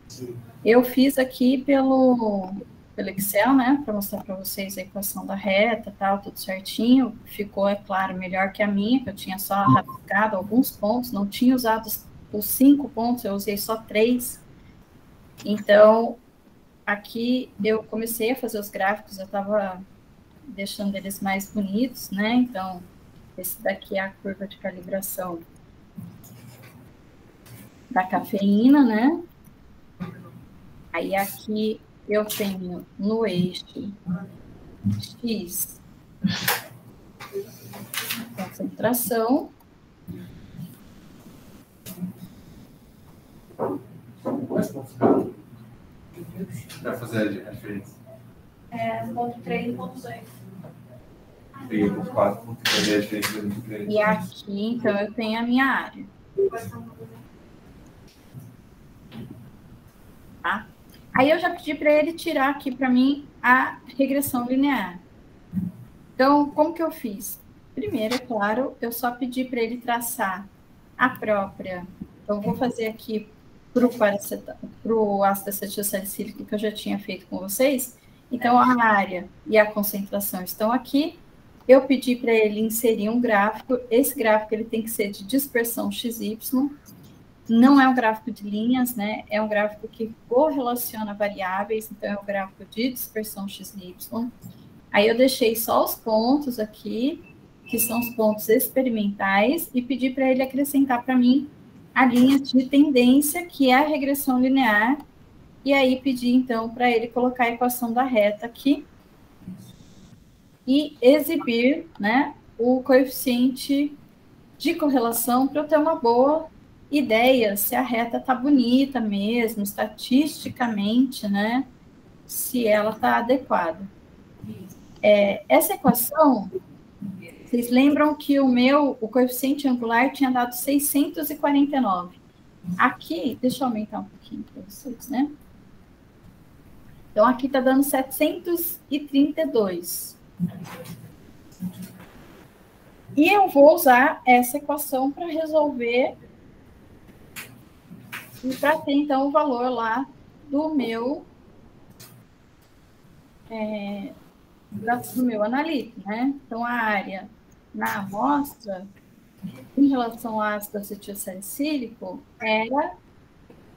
Speaker 3: Sim.
Speaker 1: Eu fiz aqui pelo Excel, né? Para mostrar para vocês a equação da reta, tal, tudo certinho. Ficou, é claro, melhor que a minha, que eu tinha só rabiscado alguns pontos, não tinha usado os 5 pontos, eu usei só 3. Então, aqui eu comecei a fazer os gráficos, eu estava deixando eles mais bonitos, né? Então, esse daqui é a curva de calibração da cafeína, né? Aí aqui eu tenho no eixo X concentração.
Speaker 4: Quais pontos ficaram? Vai fazer a diferença.
Speaker 2: Ponto 3 e ponto 2.
Speaker 4: Peguei ponto 4, porque vai ver a diferença é muito grande.
Speaker 1: E aqui, então, eu tenho a minha área. Tá? Aí eu já pedi para ele tirar aqui para mim a regressão linear. Então, como que eu fiz? Primeiro, é claro, eu só pedi para ele traçar a própria... Eu vou fazer aqui para o ácido acetilsalicílico que eu já tinha feito com vocês. Então, a área e a concentração estão aqui. Eu pedi para ele inserir um gráfico. Esse gráfico ele tem que ser de dispersão XY. Não é um gráfico de linhas, né? É um gráfico que correlaciona variáveis. Então, é um gráfico de dispersão XY. Aí eu deixei só os pontos aqui, que são os pontos experimentais, e pedi para ele acrescentar para mim a linha de tendência, que é a regressão linear. E aí pedi, então, para ele colocar a equação da reta aqui e exibir, né, o coeficiente de correlação para eu ter uma boa ideia se a reta está bonita mesmo, estatisticamente, né, se ela está adequada. Essa equação, vocês lembram que o coeficiente angular tinha dado 649. Aqui, deixa eu aumentar um pouquinho para vocês, né? Então, aqui está dando 732. E eu vou usar essa equação para resolver e para ter, então, o valor lá do meu analítico, né? Então, a área na amostra, em relação ao ácido acetilsalicílico, era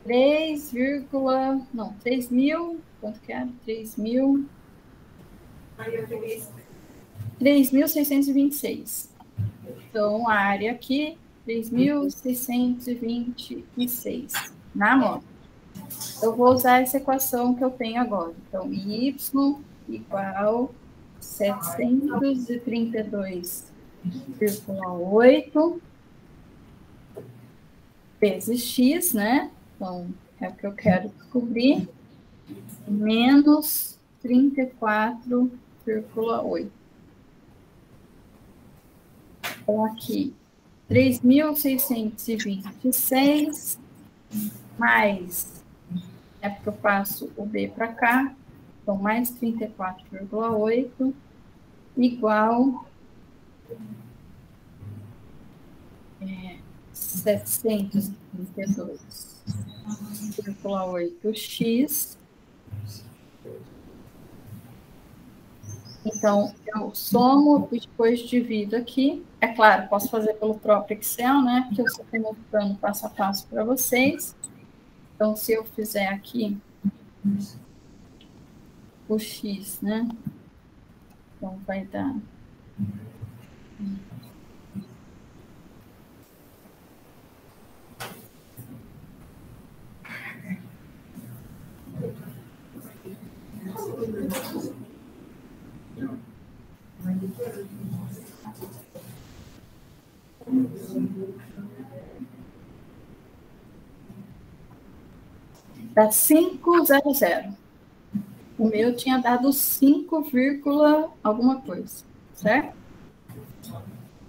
Speaker 1: 3.000, quanto que era? 3.626. Então, a área aqui, 3.626 na amostra. Eu vou usar essa equação que eu tenho agora. Então, y igual 732,8 vezes x, né? Então, é o que eu quero descobrir, menos 34,8. Então, aqui, 3.626 mais, é porque eu passo o B para cá, então, mais 34,8 igual 732,8x. Então, eu somo e depois divido aqui. É claro, posso fazer pelo próprio Excel, né? Porque eu estou mostrando passo a passo para vocês. Então, se eu fizer aqui o x, né? Então, vai dar... Dá 500. O meu tinha dado 5, alguma coisa, certo?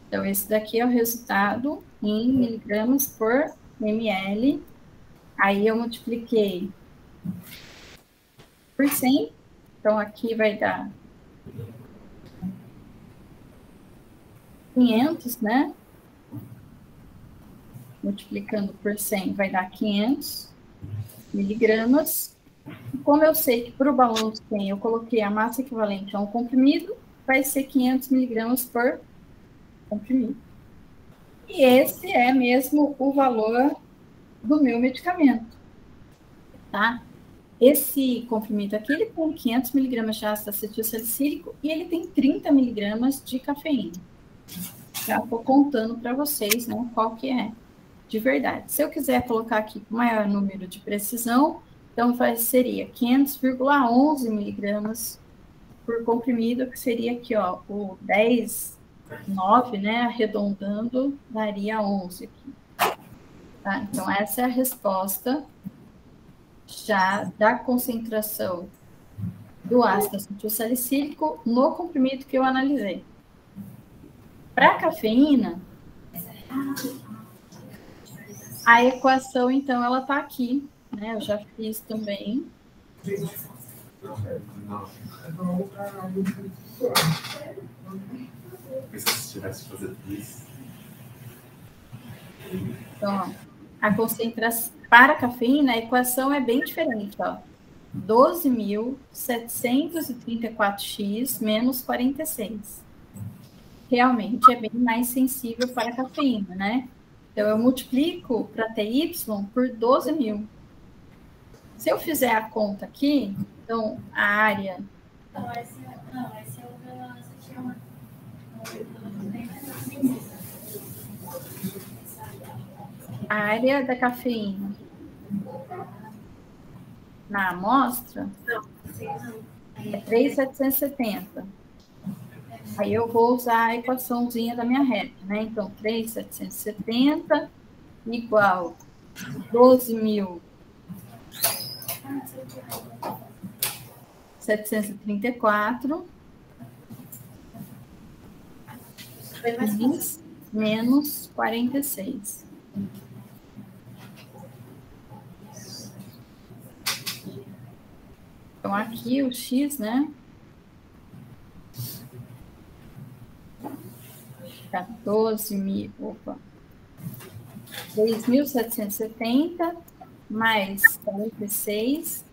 Speaker 1: Então, esse daqui é o resultado em miligramas por ml. Aí eu multipliquei por 100. Então, aqui vai dar 500, né? Multiplicando por 100 vai dar 500 miligramas. E como eu sei que para o balão de 100 eu coloquei a massa equivalente a um comprimido, vai ser 500 miligramas por comprimido. E esse é mesmo o valor do meu medicamento, tá? Esse comprimido aqui, ele tem 500 miligramas de ácido acetilsalicílico e ele tem 30 miligramas de cafeína. Já estou contando para vocês, né, qual que é de verdade. Se eu quiser colocar aqui com maior número de precisão, então seria 500,11 miligramas por comprimido, que seria aqui, ó, o 10,9, né, arredondando, daria 11 aqui. Tá? Então, essa é a resposta já da concentração do ácido acetilsalicílico no comprimido que eu analisei. Para a cafeína, a equação, então, ela está aqui, né? Eu já fiz também.
Speaker 4: Se tivesse que fazer isso.
Speaker 1: Então, ó, a concentração para a cafeína, a equação é bem diferente, ó. 12.734x menos 46. Realmente é bem mais sensível para a cafeína, né? Então, eu multiplico para TY por 12.000. Se eu fizer a conta aqui, então, a área...
Speaker 2: Não, esse é o da... Você tinha uma...
Speaker 1: A área da cafeína na amostra é 3.770. Aí eu vou usar a equaçãozinha da minha reta, né? Então, 3.770 igual 12.734 menos 46. Então, aqui o X, né? 3.770 mais 46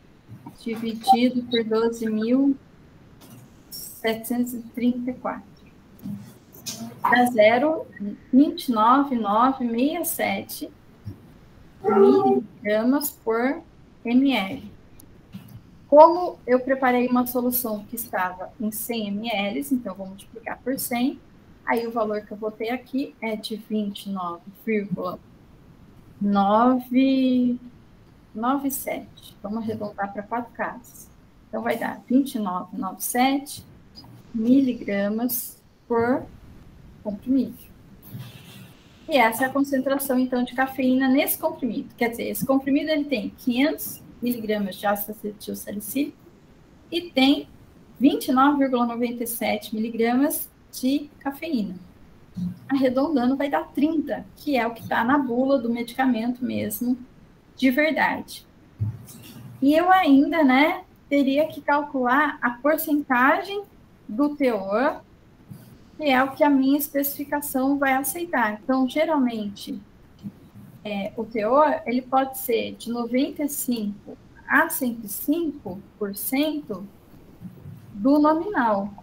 Speaker 1: dividido por 12.734. Dá 0,29967 miligramas por ml. Como eu preparei uma solução que estava em 100 ml, então vou multiplicar por 100, aí o valor que eu botei aqui é de 29,997. Vamos arredondar para 4 casas. Então, vai dar 29,97 miligramas por comprimido. E essa é a concentração, então, de cafeína nesse comprimido. Quer dizer, esse comprimido ele tem 500 miligramas de ácido acetil salicílico e tem 29,97 miligramas de cafeína. Arredondando, vai dar 30, que é o que está na bula do medicamento mesmo, de verdade. E eu ainda, né, teria que calcular a porcentagem do teor, que é o que a minha especificação vai aceitar. Então, geralmente, o teor, ele pode ser de 95% a 105% do nominal.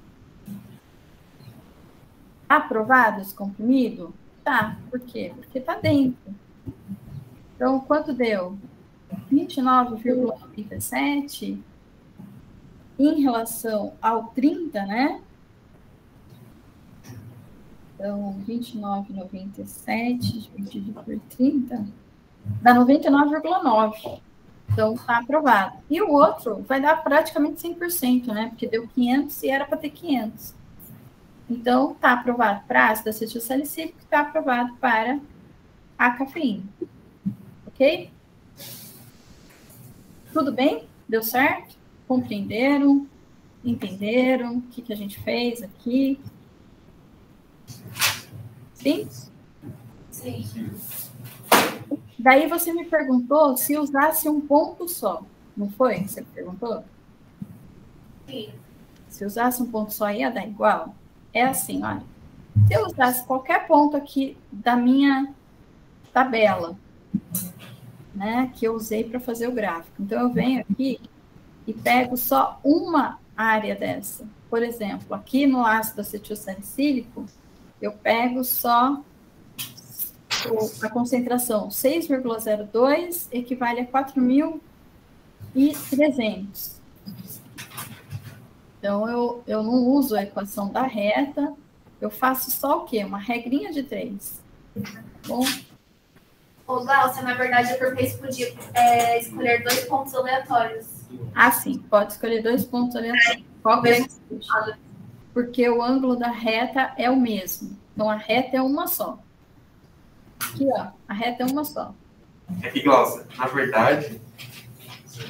Speaker 1: Aprovado esse comprimido? Tá. Por quê? Porque tá dentro. Então, quanto deu? 29,97 em relação ao 30, né? Então, 29,97 dividido por 30 dá 99,9. Então, está aprovado. E o outro vai dar praticamente 100%, né? Porque deu 500 e era para ter 500. Então, está aprovado para ácido acetil salicílico, está aprovado para a cafeína. Ok? Tudo bem? Deu certo? Compreenderam? Entenderam o que a gente fez aqui? Sim?
Speaker 2: Sim.
Speaker 1: Daí você me perguntou se usasse um ponto só. Não foi que você perguntou?
Speaker 2: Sim.
Speaker 1: Se usasse um ponto só, ia dar igual? É assim, olha. Se eu usasse qualquer ponto aqui da minha tabela, né, que eu usei para fazer o gráfico. Então, eu venho aqui e pego só uma área dessa. Por exemplo, aqui no ácido acetil salicílico, eu pego só a concentração 6,02 equivale a 4.300. Então, eu não uso a equação da reta, eu faço só o quê? Uma regrinha de 3. Bom?
Speaker 2: Ô, Glaucia, na verdade, a Perfeição podia escolher 2 pontos aleatórios.
Speaker 1: Ah, sim, pode escolher 2 pontos aleatórios. Qual que é? Porque o ângulo da reta é o mesmo. Então, a reta é uma só. Aqui, ó, a reta é uma só.
Speaker 4: Aqui, Glaucia, na verdade,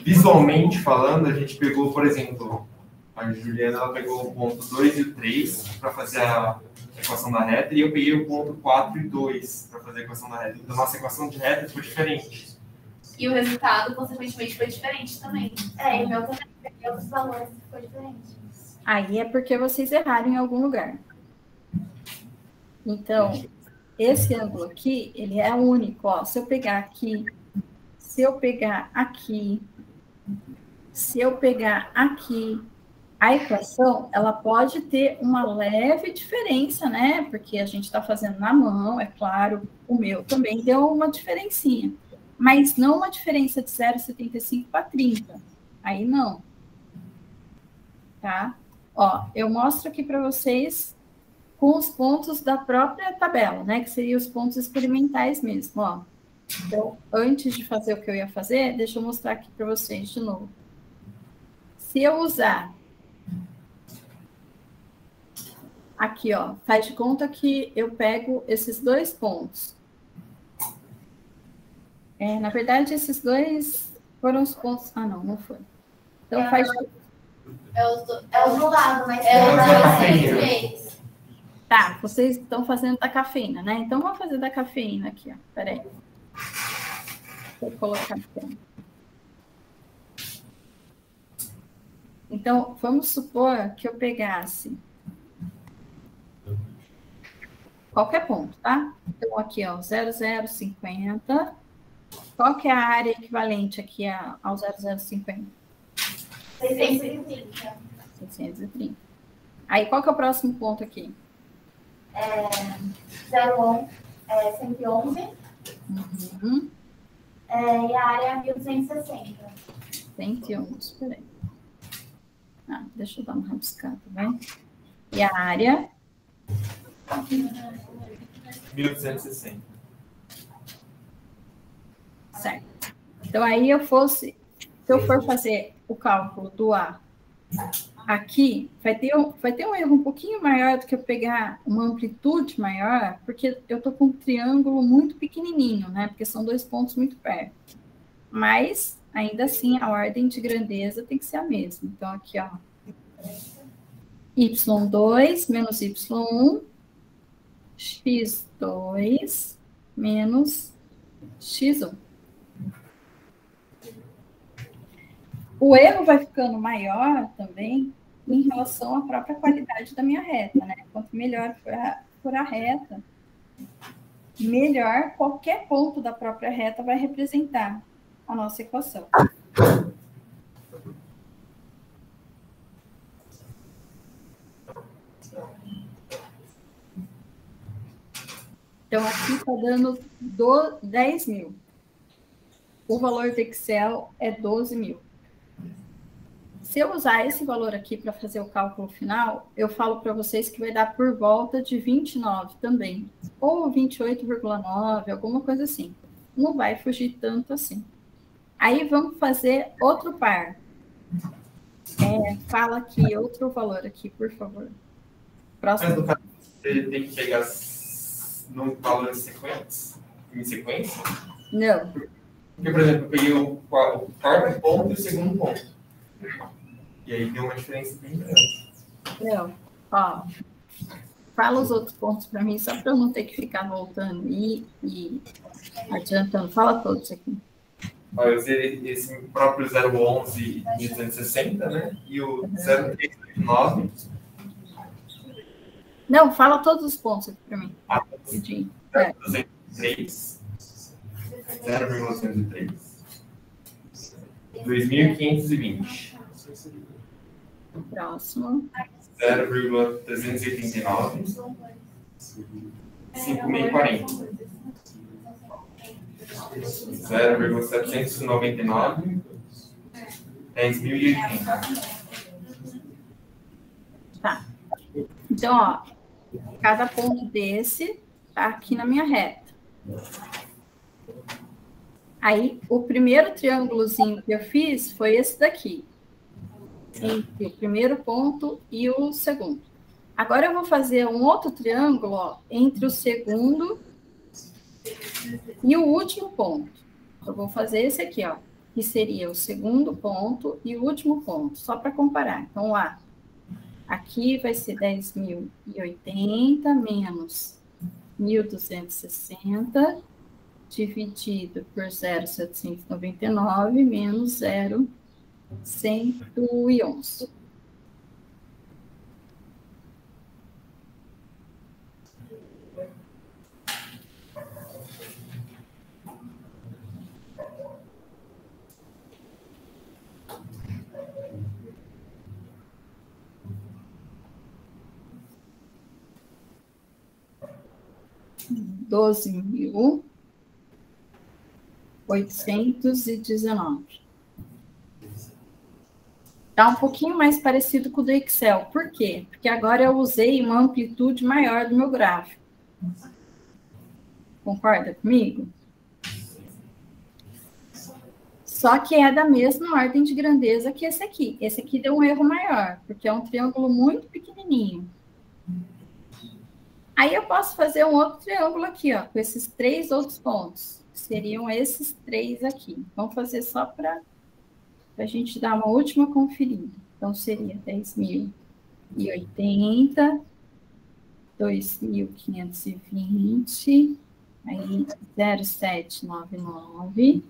Speaker 4: visualmente falando, a gente pegou, por exemplo, a Juliana ela pegou o ponto 2 e o 3 para fazer a equação da reta, e eu peguei o ponto 4 e 2 para fazer a equação da reta. Então, nossa equação de reta foi diferente.
Speaker 2: E o resultado, consequentemente, foi diferente também. E o meu também. Peguei outros valores que foi diferente.
Speaker 1: Aí é porque vocês erraram em algum lugar. Então, esse ângulo aqui, ele é único. Ó, se eu pegar aqui, se eu pegar aqui, a equação, ela pode ter uma leve diferença, né? Porque a gente está fazendo na mão, é claro, o meu também deu uma diferencinha. Mas não uma diferença de 0,75 para 30. Aí não. Tá? Ó, eu mostro aqui para vocês com os pontos da própria tabela, né? Que seriam os pontos experimentais mesmo, ó. Então, antes de fazer o que eu ia fazer, deixa eu mostrar aqui para vocês de novo. Se eu usar aqui, ó, faz de conta que eu pego esses 2 pontos. Na verdade, esses 2 foram os pontos... Ah, não foi. Então, faz...
Speaker 2: É os do lado, mas
Speaker 1: Tá, vocês estão fazendo da cafeína, né? Então, vamos fazer da cafeína aqui, ó. Peraí. Vou colocar aqui. Então, vamos supor que eu pegasse qualquer ponto, tá? Então, aqui, ó, 0050. Qual que é a área equivalente aqui ao 0050?
Speaker 2: 630.
Speaker 1: 630. Aí, qual que é o próximo ponto aqui?
Speaker 2: 111.
Speaker 1: Uhum.
Speaker 2: E a área é 1260.
Speaker 1: 111, peraí. Deixa eu dar uma rabiscada, vai. E a área?
Speaker 4: 1260.
Speaker 1: Certo. Então, aí se eu for fazer o cálculo do A aqui, vai ter um erro um pouquinho maior do que eu pegar uma amplitude maior, porque eu estou com um triângulo muito pequenininho, né? Porque são 2 pontos muito perto. Mas, ainda assim, a ordem de grandeza tem que ser a mesma. Então, aqui, ó. Y2 menos Y1, X2 menos X1. O erro vai ficando maior também em relação à própria qualidade da minha reta, né? Quanto melhor for a reta, melhor qualquer ponto da própria reta vai representar a nossa equação. Então, aqui está dando 10 mil. O valor do Excel é 12 mil. Se eu usar esse valor aqui para fazer o cálculo final, eu falo para vocês que vai dar por volta de 29 também. Ou 28,9, alguma coisa assim. Não vai fugir tanto assim. Aí vamos fazer outro par. Fala aqui outro valor aqui, por favor. Próximo.
Speaker 4: Mas no caso, você tem que pegar no valor em sequência?
Speaker 1: Não.
Speaker 4: Porque, por exemplo, eu peguei o quarto ponto e o segundo ponto. E aí deu uma diferença bem grande.
Speaker 1: Não. Ó, fala os outros pontos para mim, só para eu não ter que ficar voltando e adiantando. Fala todos aqui.
Speaker 4: Ó, eu usei esse próprio 011 e 260, né? E o 0389.
Speaker 1: Não, fala todos os pontos aqui para mim.
Speaker 4: 203. 0,203. 2.520.
Speaker 1: Próximo.
Speaker 4: 0,389. 5.040. 0,799. 10.080.
Speaker 1: Tá. Então, ó, cada ponto desse tá aqui na minha reta. Aí, o primeiro triângulozinho que eu fiz foi esse daqui. Entre o primeiro ponto e o segundo. Agora eu vou fazer um outro triângulo, ó, entre o segundo e o último ponto. Eu vou fazer esse aqui, ó, que seria o segundo ponto e o último ponto, só para comparar. Então, lá, aqui vai ser 10.080 menos 1.260 dividido por 0,799 menos 0,111. $12.819. Tá um pouquinho mais parecido com o do Excel. Por quê? Porque agora eu usei uma amplitude maior do meu gráfico. Concorda comigo? Só que é da mesma ordem de grandeza que esse aqui. Esse aqui deu um erro maior, porque é um triângulo muito pequenininho. Aí eu posso fazer um outro triângulo aqui, ó, com esses 3 outros pontos. Seriam esses 3 aqui. Vamos fazer só para a gente dar uma última conferida. Então, seria 10.080, 2.520, aí 0,799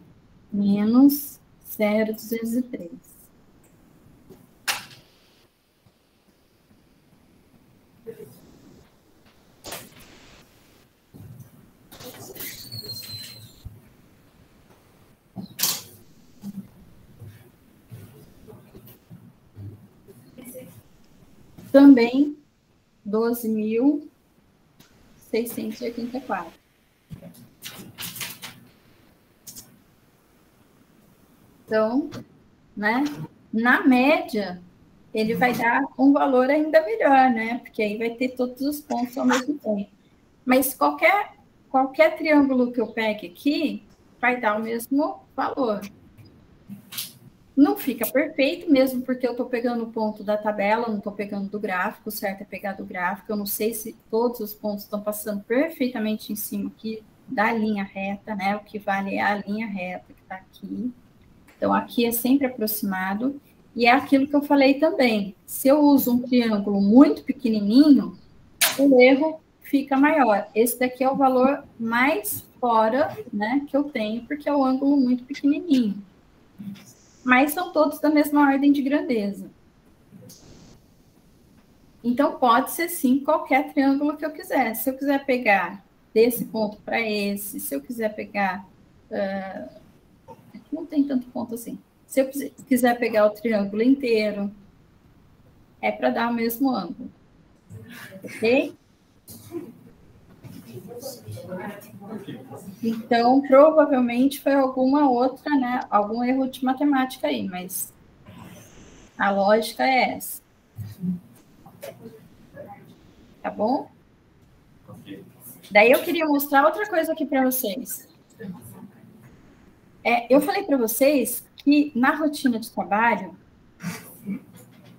Speaker 1: menos 0,203. também 12.684. Então, né, na média, ele vai dar um valor ainda melhor, né? Porque aí vai ter todos os pontos ao mesmo tempo. Mas qualquer triângulo que eu pegue aqui vai dar o mesmo valor. Não fica perfeito, mesmo porque eu estou pegando o ponto da tabela, não estou pegando do gráfico, certo é pegar do gráfico. Eu não sei se todos os pontos estão passando perfeitamente em cima aqui da linha reta, né? O que vale é a linha reta que está aqui. Então, aqui é sempre aproximado. E é aquilo que eu falei também. Se eu uso um triângulo muito pequenininho, o erro fica maior. Esse daqui é o valor mais fora, né, que eu tenho, porque é o ângulo muito pequenininho. Mas são todos da mesma ordem de grandeza. Então, pode ser, sim, qualquer triângulo que eu quiser. Se eu quiser pegar desse ponto para esse, se eu quiser pegar... aqui não tem tanto ponto assim. Se eu quiser pegar o triângulo inteiro, é para dar o mesmo ângulo. Ok? Então, provavelmente foi alguma outra, né? Algum erro de matemática aí, mas a lógica é essa. Tá bom? Daí eu queria mostrar outra coisa aqui para vocês. Eu falei para vocês que na rotina de trabalho,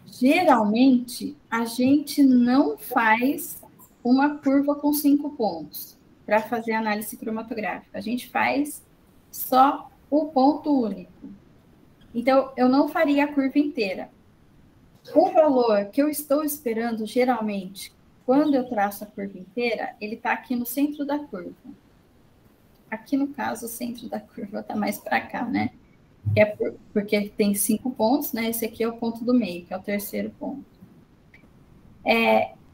Speaker 1: geralmente, a gente não faz uma curva com 5 pontos para fazer análise cromatográfica. A gente faz só o ponto único. Então, eu não faria a curva inteira. O valor que eu estou esperando, geralmente, quando eu traço a curva inteira, ele está aqui no centro da curva. Aqui, no caso, o centro da curva está mais para cá, né? Porque tem 5 pontos, né? Esse aqui é o ponto do meio, que é o terceiro ponto.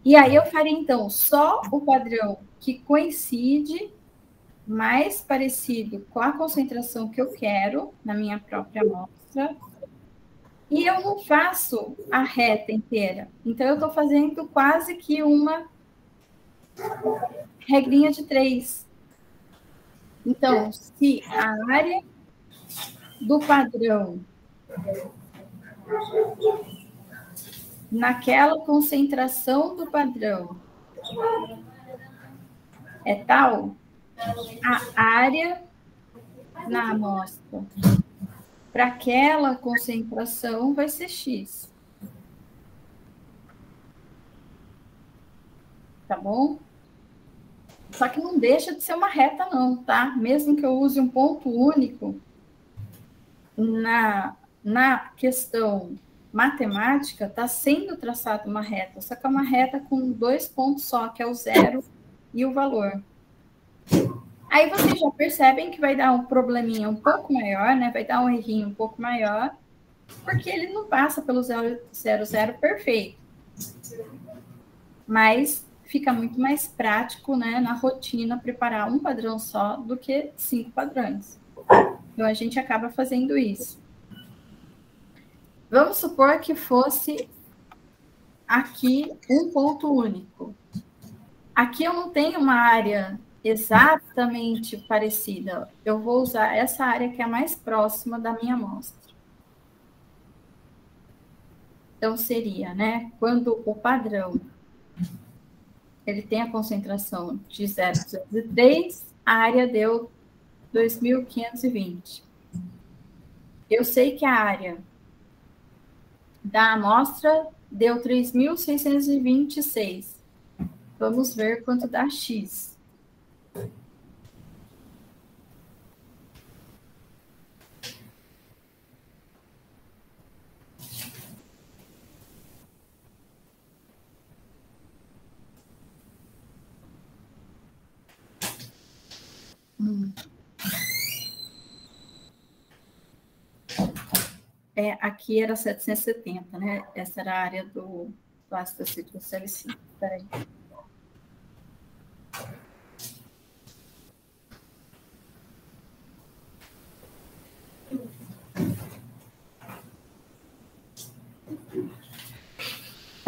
Speaker 1: E aí eu faria, então, só o padrão que coincide, mais parecido com a concentração que eu quero na minha própria amostra. E eu não faço a reta inteira. Então, eu estou fazendo quase que uma regrinha de 3. Então, se a área do padrão naquela concentração do padrão é tal, a área na amostra para aquela concentração vai ser X. Tá bom? Só que não deixa de ser uma reta não, tá? Mesmo que eu use um ponto único, na questão matemática, está sendo traçada uma reta, só que é uma reta com 2 pontos só, que é o 0 e o valor. Aí vocês já percebem que vai dar um probleminha um pouco maior, né? Vai dar um errinho um pouco maior, porque ele não passa pelo 0, 0 perfeito. Mas fica muito mais prático, né, na rotina, preparar um padrão só do que 5 padrões. Então, a gente acaba fazendo isso. Vamos supor que fosse aqui um ponto único. Aqui eu não tenho uma área exatamente parecida. Eu vou usar essa área que é a mais próxima da minha amostra. Então, seria, né, quando o padrão ele tem a concentração de 0,203, a área deu 2.520. Eu sei que a área da amostra deu 3.626. Vamos ver quanto dá X. Aqui era 770, né? Essa era a área do ácido cítrico salicílico. Espera aí.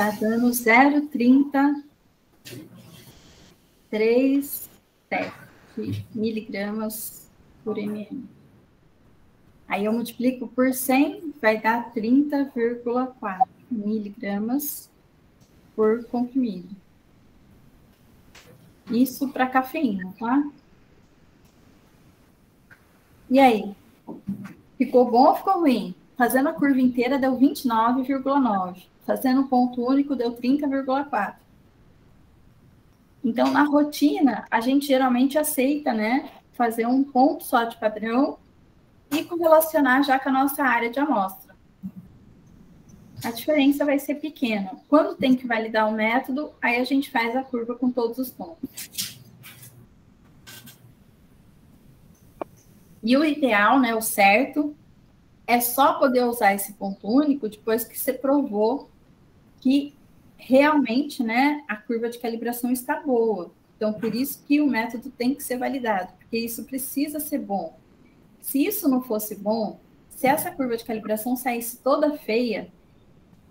Speaker 1: Está dando 0,337 miligramas por ml. Aí eu multiplico por 100, vai dar 30,4 miligramas por comprimido. Isso para cafeína, tá? E aí? Ficou bom ou ficou ruim? Fazendo a curva inteira deu 29,9. Fazendo o ponto único deu 30,4. Então, na rotina, a gente geralmente aceita, né? Fazer um ponto só de padrão e correlacionar já com a nossa área de amostra. A diferença vai ser pequena. Quando tem que validar o método, aí a gente faz a curva com todos os pontos. E o ideal, né, o certo, é só poder usar esse ponto único depois que você provou que realmente, né, a curva de calibração está boa. Então, por isso que o método tem que ser validado, porque isso precisa ser bom. Se isso não fosse bom, se essa curva de calibração saísse toda feia,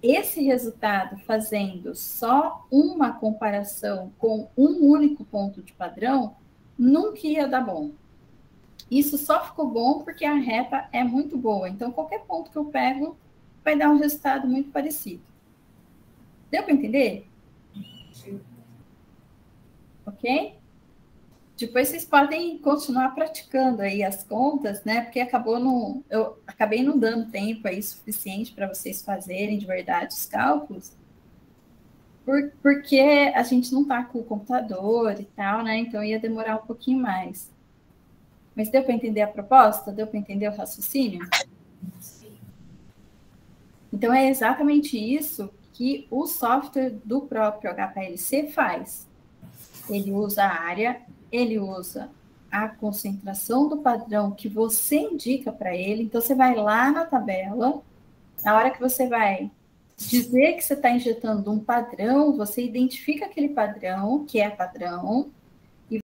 Speaker 1: esse resultado fazendo só uma comparação com um único ponto de padrão, nunca ia dar bom. Isso só ficou bom porque a reta é muito boa. Então, qualquer ponto que eu pego vai dar um resultado muito parecido. Deu para entender?
Speaker 5: Sim.
Speaker 1: Ok? Depois vocês podem continuar praticando aí as contas, né? Porque eu acabei não dando tempo aí suficiente para vocês fazerem de verdade os cálculos, porque a gente não está com o computador e tal, né? Então ia demorar um pouquinho mais. Mas deu para entender a proposta? Deu para entender o raciocínio?
Speaker 2: Sim.
Speaker 1: Então é exatamente isso que o software do próprio HPLC faz. Ele usa a área, ele usa a concentração do padrão que você indica para ele. Então, você vai lá na tabela, na hora que você vai dizer que você está injetando um padrão, você identifica aquele padrão, que é padrão,